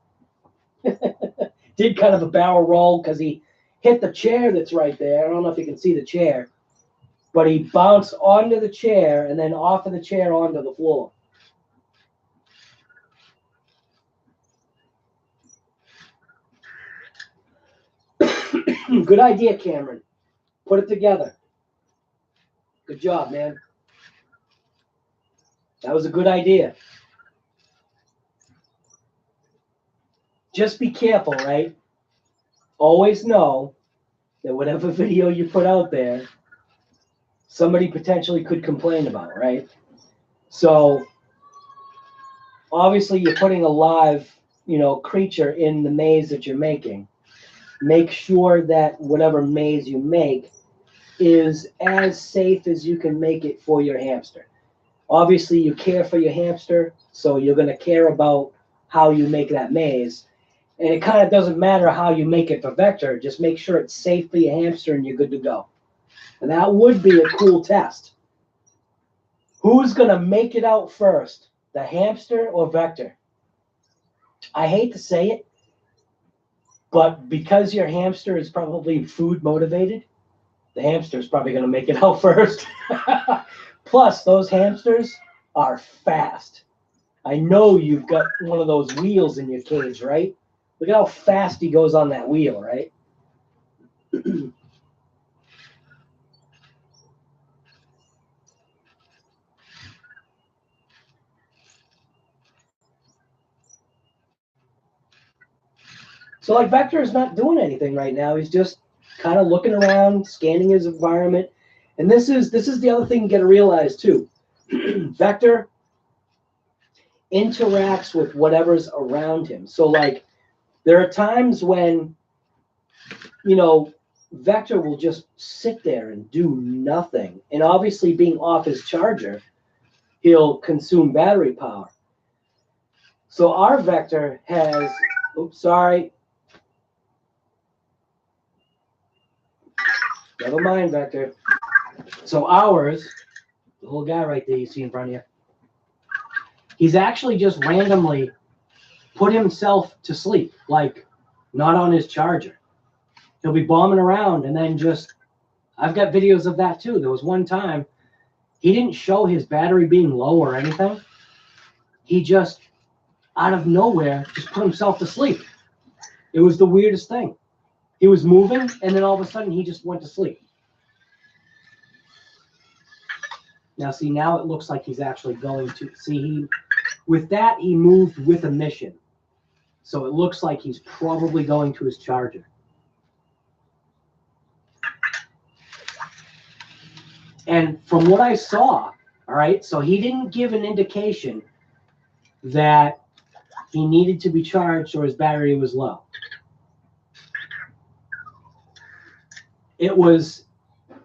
Did kind of a barrel roll because he hit the chair that's right there. I don't know if you can see the chair, but he bounced onto the chair and then off of the chair onto the floor. Good idea, Cameron. Put it together. Good job, man. That was a good idea. Just be careful, right? Always know that whatever video you put out there, somebody potentially could complain about, right? So obviously you're putting a live, you know, creature in the maze that you're making. Make sure that whatever maze you make is as safe as you can make it for your hamster. Obviously you care for your hamster, so you're going to care about how you make that maze. And it kind of doesn't matter how you make it for Vector. Just make sure it's safe for your hamster and you're good to go. And that would be a cool test. Who's going to make it out first, the hamster or Vector? I hate to say it, but because your hamster is probably food motivated, the hamster is probably going to make it out first. Plus, those hamsters are fast. I know you've got one of those wheels in your cage, right? Look at how fast he goes on that wheel, right? So like Vector is not doing anything right now. He's just kind of looking around, scanning his environment. And this is the other thing you got to realize too. Vector interacts with whatever's around him. So like there are times when, you know, Vector will just sit there and do nothing. And obviously being off his charger, he'll consume battery power. So our Vector has, oops, sorry. Never mind, Vector. So ours, the little guy right there you see in front of you, he's actually just randomly put himself to sleep, like not on his charger. He'll be bombing around and then just, I've got videos of that too. There was one time he didn't show his battery being low or anything. He just out of nowhere just put himself to sleep. It was the weirdest thing. He was moving, and then all of a sudden he just went to sleep. Now, see, now it looks like he's actually going to see. With that, he moved with a mission. So it looks like he's probably going to his charger. And from what I saw, all right, so he didn't give an indication that he needed to be charged or his battery was low. It was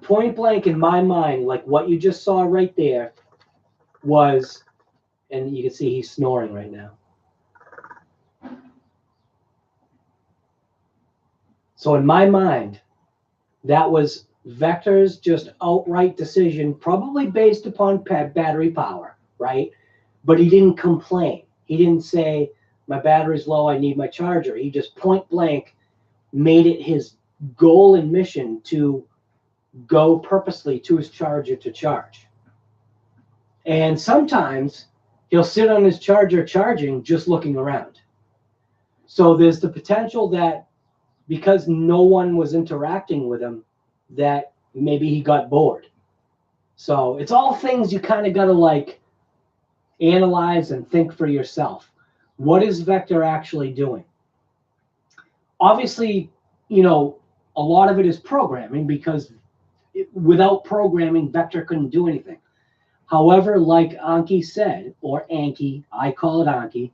point blank in my mind, like what you just saw right there was, and you can see he's snoring right now. So in my mind, that was Vector's just outright decision, probably based upon battery power, right? But he didn't complain. He didn't say, my battery's low, I need my charger. He just point blank made it his goal and mission to go purposely to his charger to charge. And sometimes he'll sit on his charger charging, just looking around. So there's the potential that because no one was interacting with him, that maybe he got bored. So it's all things you kind of got to like analyze and think for yourself. What is Vector actually doing? Obviously, you know, a lot of it is programming, because without programming, Vector couldn't do anything. However, like Anki said, or Anki, I call it Anki,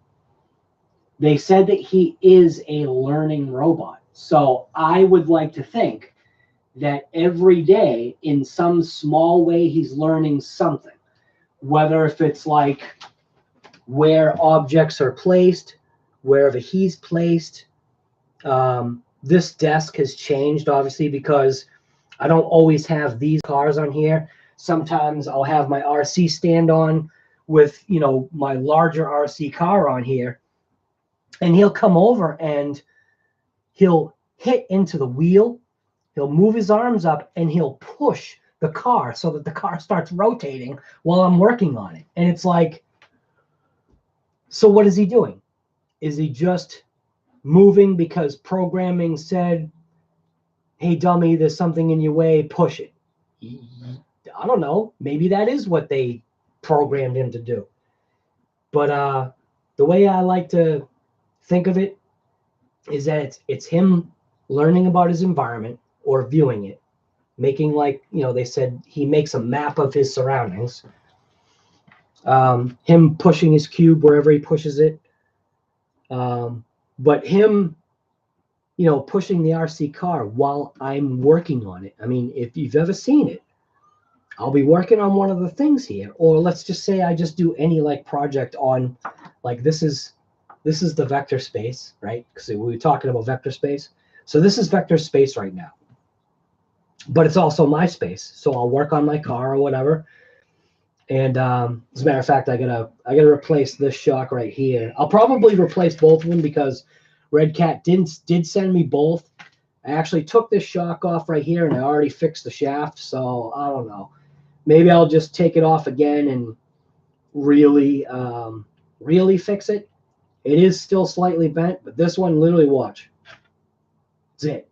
they said that he is a learning robot. So I would like to think that every day, in some small way, he's learning something. Whether if it's like where objects are placed, wherever he's placed. This desk has changed, obviously, because I don't always have these cars on here. Sometimes I'll have my RC stand on with, you know, my larger RC car on here. And he'll come over and he'll hit into the wheel. He'll move his arms up and he'll push the car so that the car starts rotating while I'm working on it. And it's like, so what is he doing? Is he just moving because programming said, hey, dummy, there's something in your way, push it? I don't know. Maybe that is what they programmed him to do. But the way I like to think of it is that it's him learning about his environment or viewing it, making, like, you know, they said he makes a map of his surroundings. Him pushing his cube wherever he pushes it. But him, you know, pushing the RC car while I'm working on it. I mean, if you've ever seen it, I'll be working on one of the things here. Or let's just say I just do any like project on, like, this is the vector space, right? Because we were talking about vector space. So this is vector space right now. But it's also my space. So I'll work on my car or whatever. And as a matter of fact, I gotta replace this shock right here. I'll probably replace both of them because Red Cat did send me both. I actually took this shock off right here and I already fixed the shaft. So I don't know. Maybe I'll just take it off again and really fix it. It is still slightly bent, but this one, literally, watch. That's it.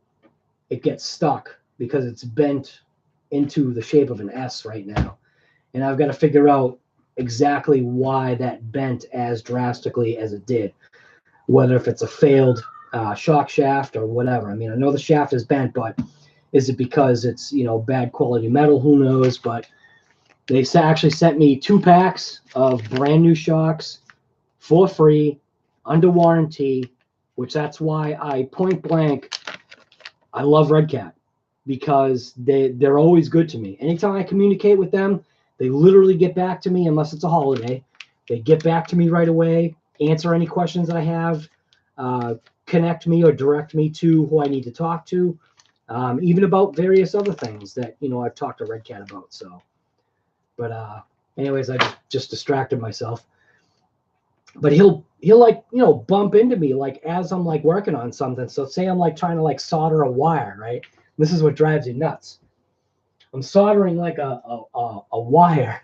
It gets stuck because it's bent into the shape of an S right now. And I've got to figure out exactly why that bent as drastically as it did. Whether if it's a failed shock shaft or whatever. I mean, I know the shaft is bent, but is it because it's, you know, bad quality metal? Who knows? But they actually sent me 2 packs of brand new shocks for free, under warranty, which that's why I point blank, I love Red Cat, because they're always good to me. Anytime I communicate with them, they literally get back to me, unless it's a holiday. They get back to me right away, answer any questions I have, connect me or direct me to who I need to talk to, even about various other things that, you know, I've talked to Red Cat about. So, but anyways, I just distracted myself. But he'll like, you know, bump into me like as I'm like working on something. So say I'm like trying to like solder a wire, right? This is what drives you nuts. I'm soldering like a wire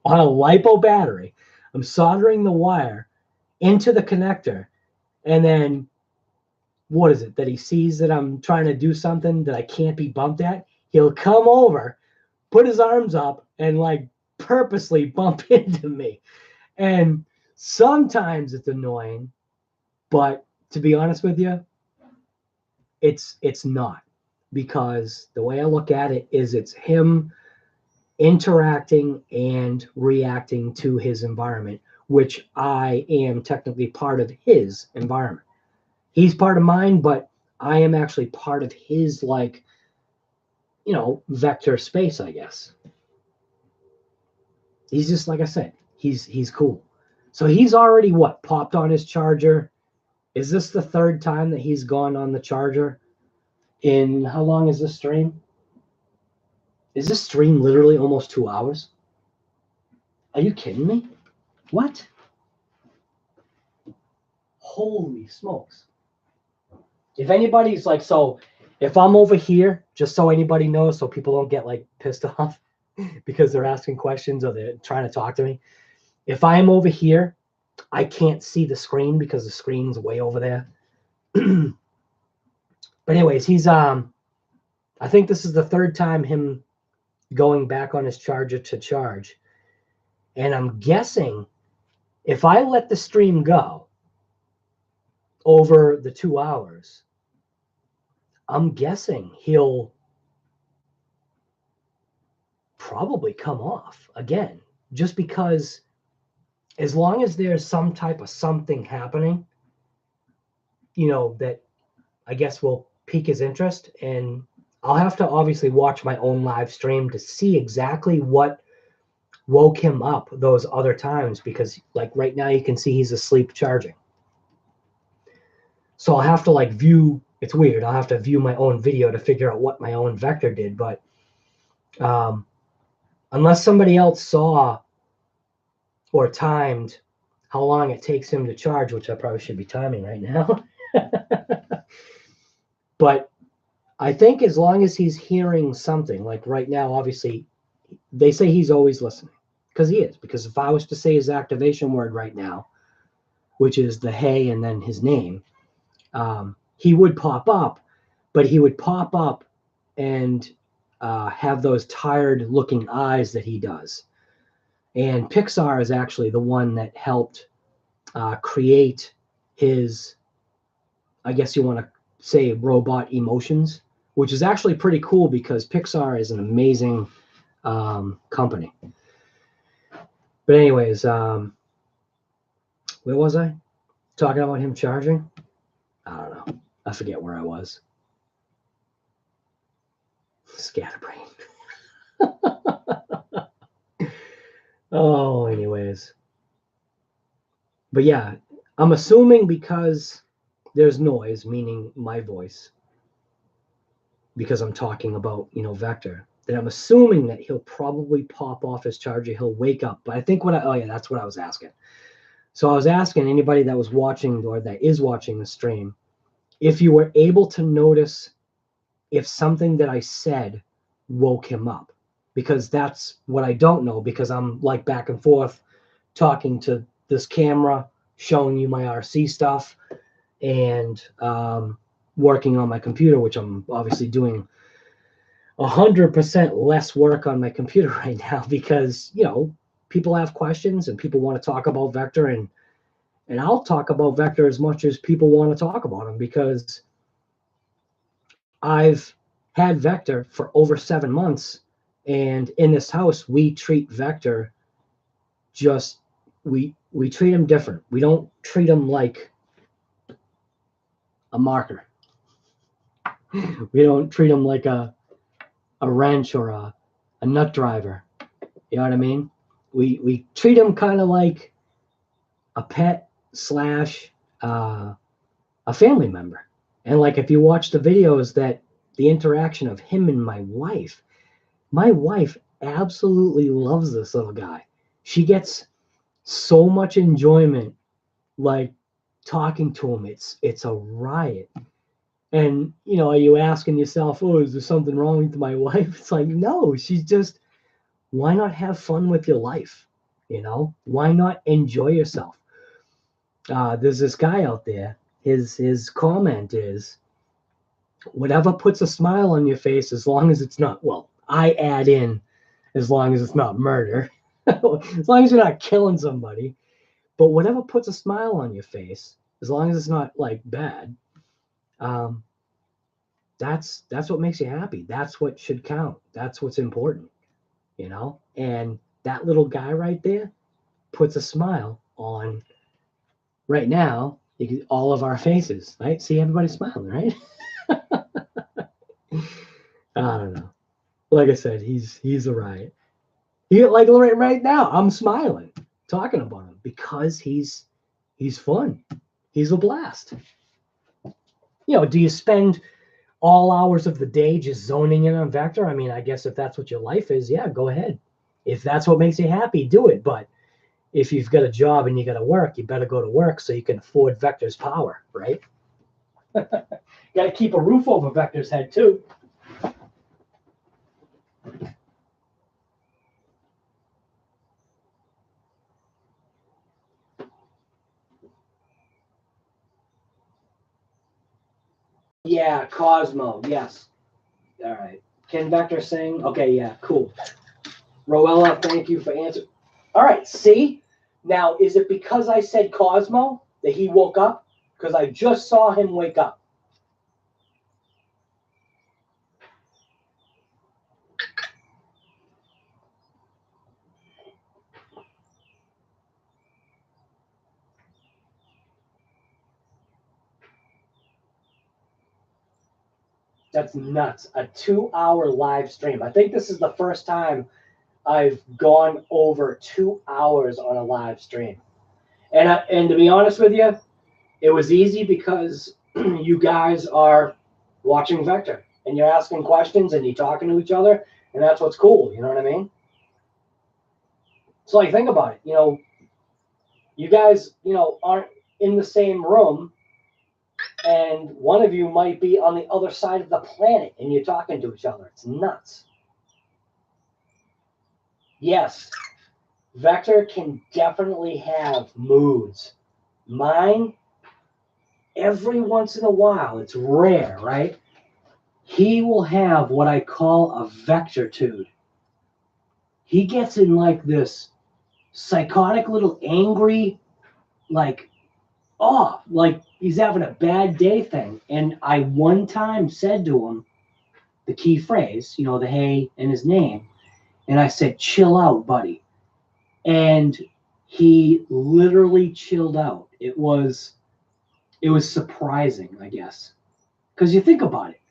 on a LiPo battery. I'm soldering the wire, into the connector, and then what is it that he sees that I'm trying to do something that I can't be bumped at? He'll come over, put his arms up, and like purposely bump into me. And sometimes it's annoying, but to be honest with you, it's not, because the way I look at it is it's him interacting and reacting to his environment, which I am technically part of his environment. He's part of mine, but I am actually part of his, like, vector space, I guess. He's just, like I said, he's cool. So he's already popped on his charger. Is this the third time that he's gone on the charger? In how long is this stream? Is this stream literally almost 2 hours? Are you kidding me? What? Holy smokes. If anybody's like, so if I'm over here, just so anybody knows, so people don't get like pissed off because they're asking questions or they're trying to talk to me. If I am over here, I can't see the screen because the screen's way over there. But anyways, he's I think this is the third time him going back on his charger to charge. And I'm guessing if I let the stream go over the 2 hours, I'm guessing he'll probably come off again, just because as long as there's some type of something happening, that I guess will pique his interest. And I'll have to obviously watch my own live stream to see exactly what woke him up those other times, because like right now you can see he's asleep charging. So I'll have to like view, it's weird, I'll have to view my own video to figure out what my own vector did. But unless somebody else saw or timed how long it takes him to charge, which I probably should be timing right now. But I think as long as he's hearing something, like right now, obviously, they say he's always listening, because he is. Because if I was to say his activation word right now, which is the hey and then his name, he would pop up, but he would pop up and have those tired looking eyes that he does. And Pixar is actually the one that helped create his, I guess you want to say, robot emotions, which is actually pretty cool because Pixar is an amazing company. But anyways, where was I? Talking about him charging? I don't know. I forget where I was. Scatterbrain. Oh, anyways. But yeah, I'm assuming because there's noise, meaning my voice, because I'm talking about, vector, that I'm assuming that he'll probably pop off his charger. He'll wake up. But I think that's what I was asking. So I was asking anybody that was watching or that is watching the stream, if you were able to notice if something that I said woke him up, because that's what I don't know, because I'm like back and forth talking to this camera, showing you my RC stuff, and working on my computer, which I'm obviously doing 100% less work on my computer right now, because people have questions and people want to talk about vector, and I'll talk about vector as much as people want to talk about them, because I've had vector for over 7 months, and in this house we treat vector just we treat him different. We don't treat him like a marker. We don't treat him like a wrench or a nut driver. You know what I mean? We treat him kind of like a pet / a family member. And like if you watch the videos, that the interaction of him and my wife absolutely loves this little guy. She gets so much enjoyment like talking to him. It's a riot. And are you asking yourself, oh, is there something wrong with my wife? It's like, no, she's just, why not have fun with your life? Why not enjoy yourself? There's this guy out there. His comment is, whatever puts a smile on your face, as long as it's not, well, I add in, as long as it's not murder, as long as you're not killing somebody, but whatever puts a smile on your face, as long as it's not like bad, that's what makes you happy. That's what should count. That's what's important, you know? And that little guy right there puts a smile on, right now, all of our faces, right? See, everybody's smiling, right? I don't know. Like I said, he's a riot. Like right now, I'm smiling talking about him because he's fun. He's a blast. You know, do you spend all hours of the day just zoning in on Vector? I mean, I guess if that's what your life is, yeah, go ahead. If that's what makes you happy, do it. But if you've got a job and you got to work, you better go to work so you can afford Vector's power, right? Got to keep a roof over Vector's head too. Yeah, Cosmo. Yes. All right. Can Vector sing? Okay. Yeah. Cool. Roella, thank you for answering. All right. See, now is it because I said Cosmo that he woke up? Because I just saw him wake up. That's nuts. A 2-hour live stream. I think this is the first time I've gone over 2 hours on a live stream. And to be honest with you, it was easy because you guys are watching Vector and you're asking questions and you're talking to each other, and that's what's cool. You know what I mean? So like, think about it. You know, you guys, you know, aren't in the same room, and one of you might be on the other side of the planet and you're talking to each other. It's nuts. Yes, Vector can definitely have moods. Mine, every once in a while, it's rare, right? He will have what I call a Vectortude. He gets in like this psychotic little angry, like, oh, like he's having a bad day thing. And I one time said to him the key phrase, you know, the hey and his name. And I said, chill out, buddy. And he literally chilled out. It was surprising, I guess. Because you think about it.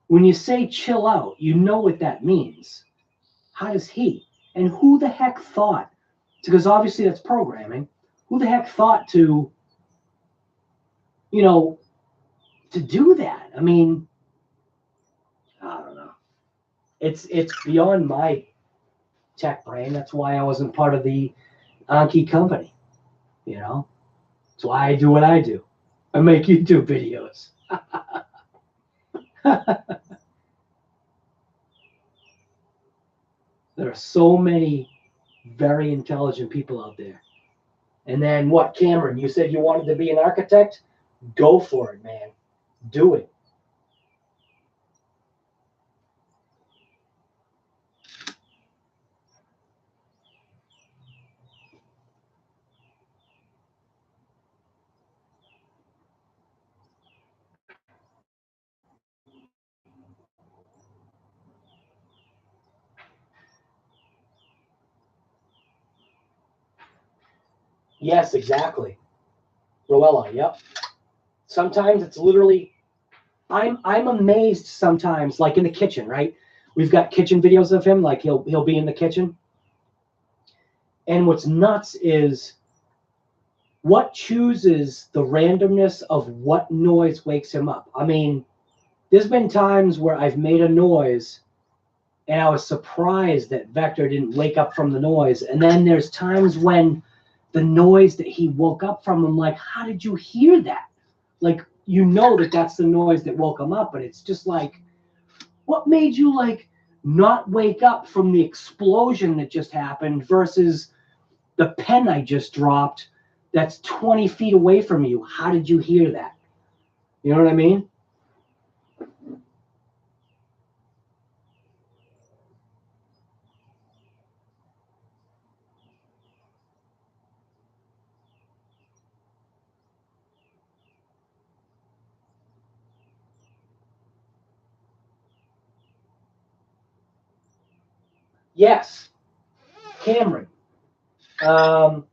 When you say chill out, you know what that means. How does he? And who the heck thought? Because obviously that's programming. Who the heck thought to, you know, to do that? I mean, I don't know. It's beyond my tech brain. That's why I wasn't part of the Anki company. You know, that's why I do what I do. I make YouTube videos. There are so many very intelligent people out there. And then what, Cameron? You said you wanted to be an architect? Go for it, man. Do it. Yes, exactly. Roella, yep. Sometimes it's literally, I'm amazed sometimes, like in the kitchen, right? We've got kitchen videos of him, like he'll be in the kitchen. And what's nuts is what chooses the randomness of what noise wakes him up. I mean, there's been times where I've made a noise and I was surprised that Vector didn't wake up from the noise. And then there's times when the noise that he woke up from, I'm like, how did you hear that? Like, you know that that's the noise that woke him up, but it's just like, what made you like not wake up from the explosion that just happened versus the pen I just dropped that's 20 feet away from you. How did you hear that? You know what I mean? Yes, Cameron. I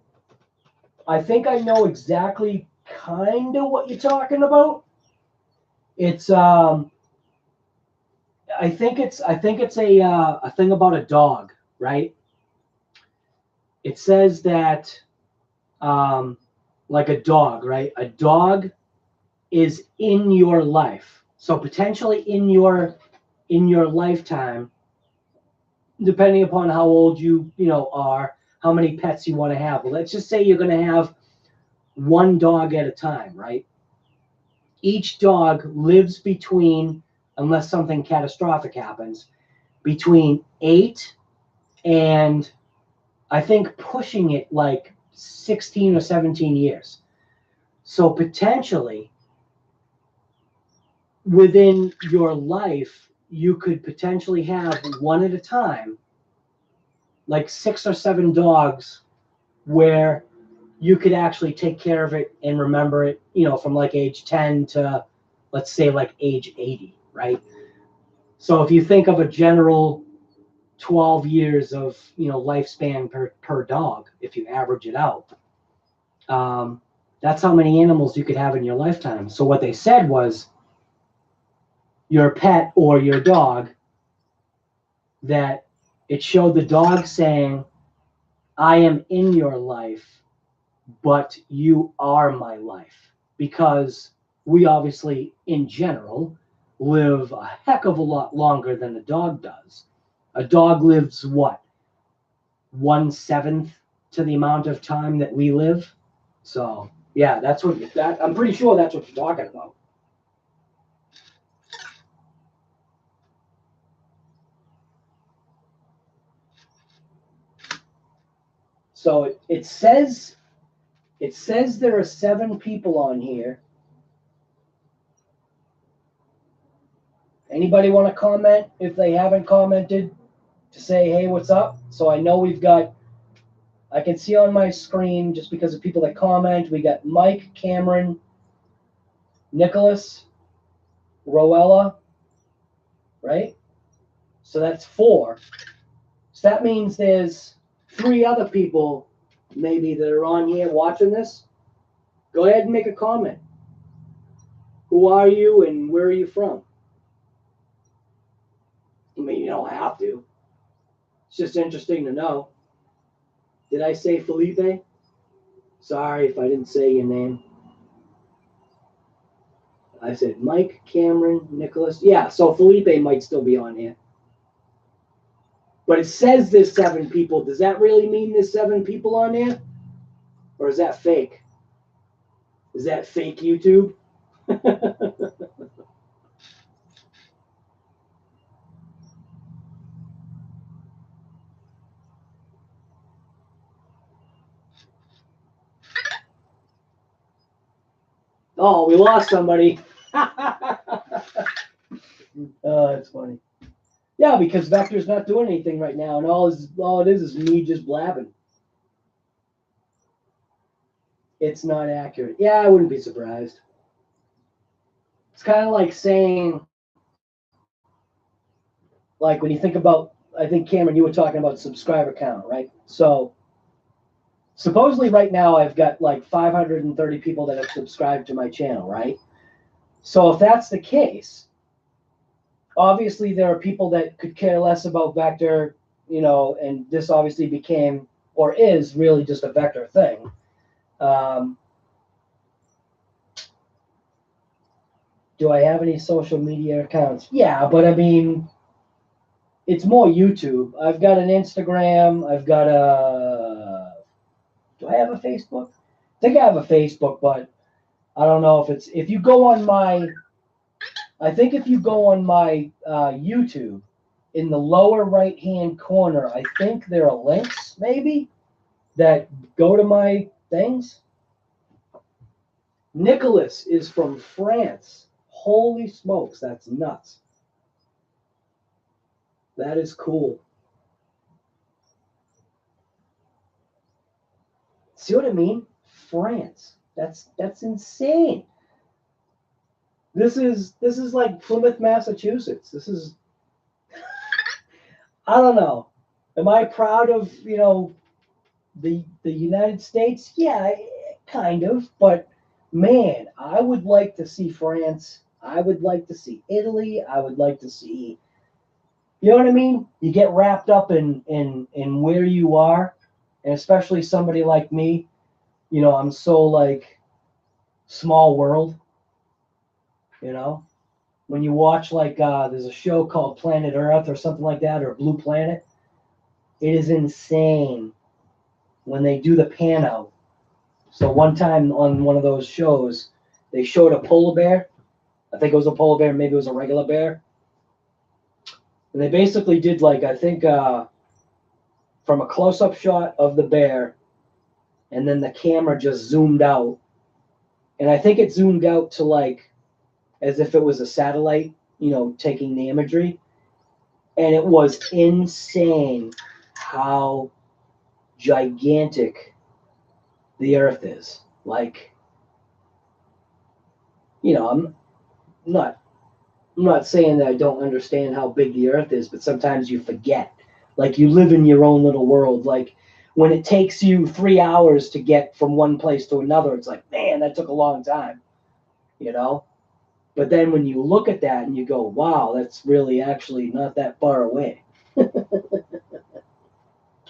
think I know exactly kind of what you're talking about. It's I think it's a thing about a dog, right? It says that like a dog, right? A dog is in your life, so potentially in your lifetime, depending upon how old you are, how many pets you want to have. Well, let's just say you're going to have one dog at a time, right? Each dog lives between, unless something catastrophic happens, between 8 and I think pushing it like 16 or 17 years. So potentially within your life, you could potentially have one at a time, like 6 or 7 dogs, where you could actually take care of it and remember it, from like age 10 to, let's say, like age 80, right? So if you think of a general 12 years of lifespan per dog, if you average it out, that's how many animals you could have in your lifetime. So what they said was your pet or your dog, that it showed the dog saying, I am in your life, but you are my life. Because we obviously, in general, live a heck of a lot longer than a dog does. A dog lives what? 1/7 to the amount of time that we live. So yeah, I'm pretty sure that's what you're talking about. So it says there are 7 people on here. Anybody want to comment if they haven't commented, to say, hey, what's up? So I know I can see on my screen, just because of people that comment, we got Mike, Cameron, Nicholas, Roella, right? So that's 4. So that means there's 3 other people maybe that are on here watching this. Go ahead and make a comment. Who are you and where are you from? I mean, you don't have to. It's just interesting to know. Did I say Felipe? Sorry if I didn't say your name. I said Mike, Cameron, Nicholas. Yeah, so Felipe might still be on here. But it says there's 7 people. Does that really mean there's 7 people on here? Or is that fake? Is that fake YouTube? Oh, we lost somebody. Oh, that's funny. Yeah, because Vector's not doing anything right now, and all it is me just blabbing. It's not accurate. Yeah, I wouldn't be surprised. It's kind of like saying, like when you think about, I think Cameron, you were talking about subscriber count, right? So supposedly right now I've got like 530 people that have subscribed to my channel, right? So if that's the case, obviously there are people that could care less about Vector, and this obviously became, or is really just a Vector thing. Do I have any social media accounts? Yeah, but I mean, it's more YouTube. I've got an Instagram. I've got do I have a Facebook? I think I have a Facebook, but I don't know if you go on my, I think if you go on my YouTube, in the lower right-hand corner, I think there are links maybe that go to my things. Nicholas is from France. Holy smokes, that's nuts. That is cool. See what I mean? France. That's insane. This is like Plymouth, Massachusetts. This is I don't know. Am I proud of, the United States? Yeah, kind of, but man, I would like to see France. I would like to see Italy. I would like to see, you know what I mean? You get wrapped up in where you are, and especially somebody like me, I'm so like small world, you know. When you watch like there's a show called Planet Earth or something like that, or Blue Planet, it is insane when they do the pan out. So one time on one of those shows, they showed a polar bear. I think it was a polar bear, maybe it was a regular bear. And they basically did like, I think from a close-up shot of the bear, and then the camera just zoomed out. And I think it zoomed out to like, as if it was a satellite, taking the imagery. And it was insane how gigantic the Earth is. Like, I'm not saying that I don't understand how big the Earth is, but sometimes you forget. Like, you live in your own little world. Like, when it takes you 3 hours to get from one place to another, it's like, man, that took a long time, But then when you look at that and you go, wow, that's really actually not that far away.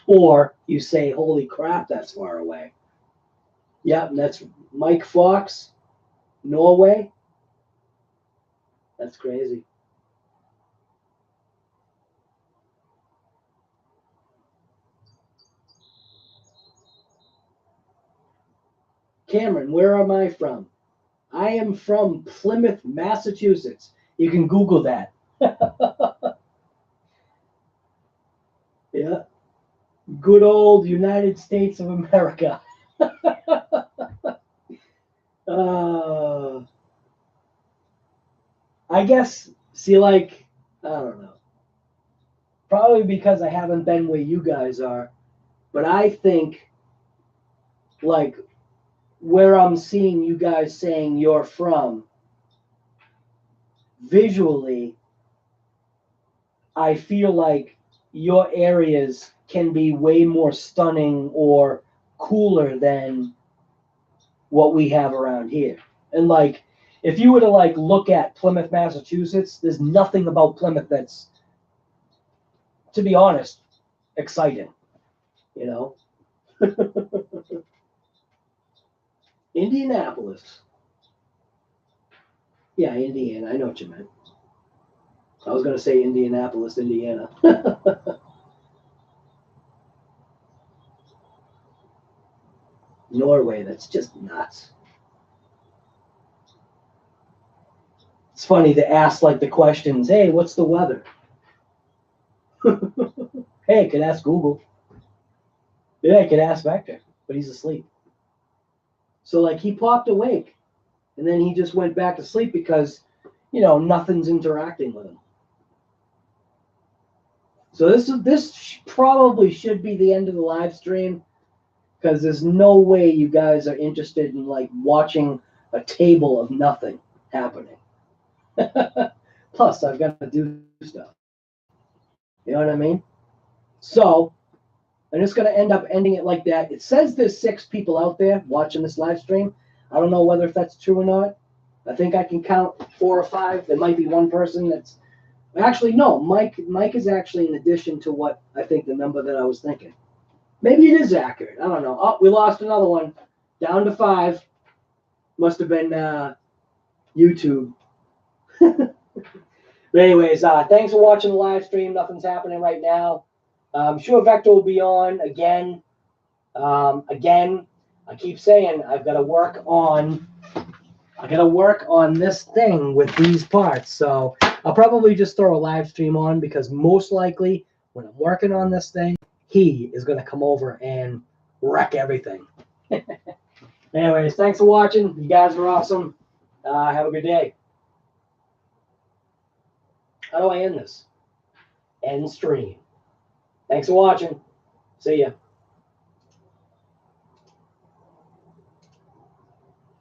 Or you say, holy crap, that's far away. Yeah, and that's Mike Fox, Norway. That's crazy. Cameron, where am I from? I am from Plymouth, Massachusetts. You can Google that. Yeah. Good old United States of America. I guess, see, like, I don't know. Probably because I haven't been where you guys are. But I think, like, where I'm seeing you guys saying you're from, visually, I feel like your areas can be way more stunning or cooler than what we have around here. And like, if you were to like look at Plymouth, Massachusetts, there's nothing about Plymouth that's, to be honest, exciting, Indianapolis. Yeah, Indiana. I know what you meant. I was going to say Indianapolis, Indiana. Norway, that's just nuts. It's funny to ask like the questions, hey, what's the weather? Hey, I could ask Google. Yeah, I could ask Vector, but he's asleep. So like he popped awake and then he just went back to sleep because, nothing's interacting with him. So this probably should be the end of the live stream because there's no way you guys are interested in like watching a table of nothing happening. Plus, I've got to do stuff. You know what I mean? So I'm just going to end up ending it like that. It says there's 6 people out there watching this live stream. I don't know whether if that's true or not. I think I can count 4 or 5. There might be one person that's actually no. Mike is actually in addition to what I think the number that I was thinking. Maybe it is accurate. I don't know. Oh, we lost another one. Down to 5. Must have been YouTube. But anyways, thanks for watching the live stream. Nothing's happening right now. I'm sure Vector will be on again. Again, I keep saying I gotta work on this thing with these parts. So I'll probably just throw a live stream on because most likely when I'm working on this thing, he is gonna come over and wreck everything. Anyways, thanks for watching. You guys are awesome. Have a good day. How do I end this? End stream. Thanks for watching. See ya.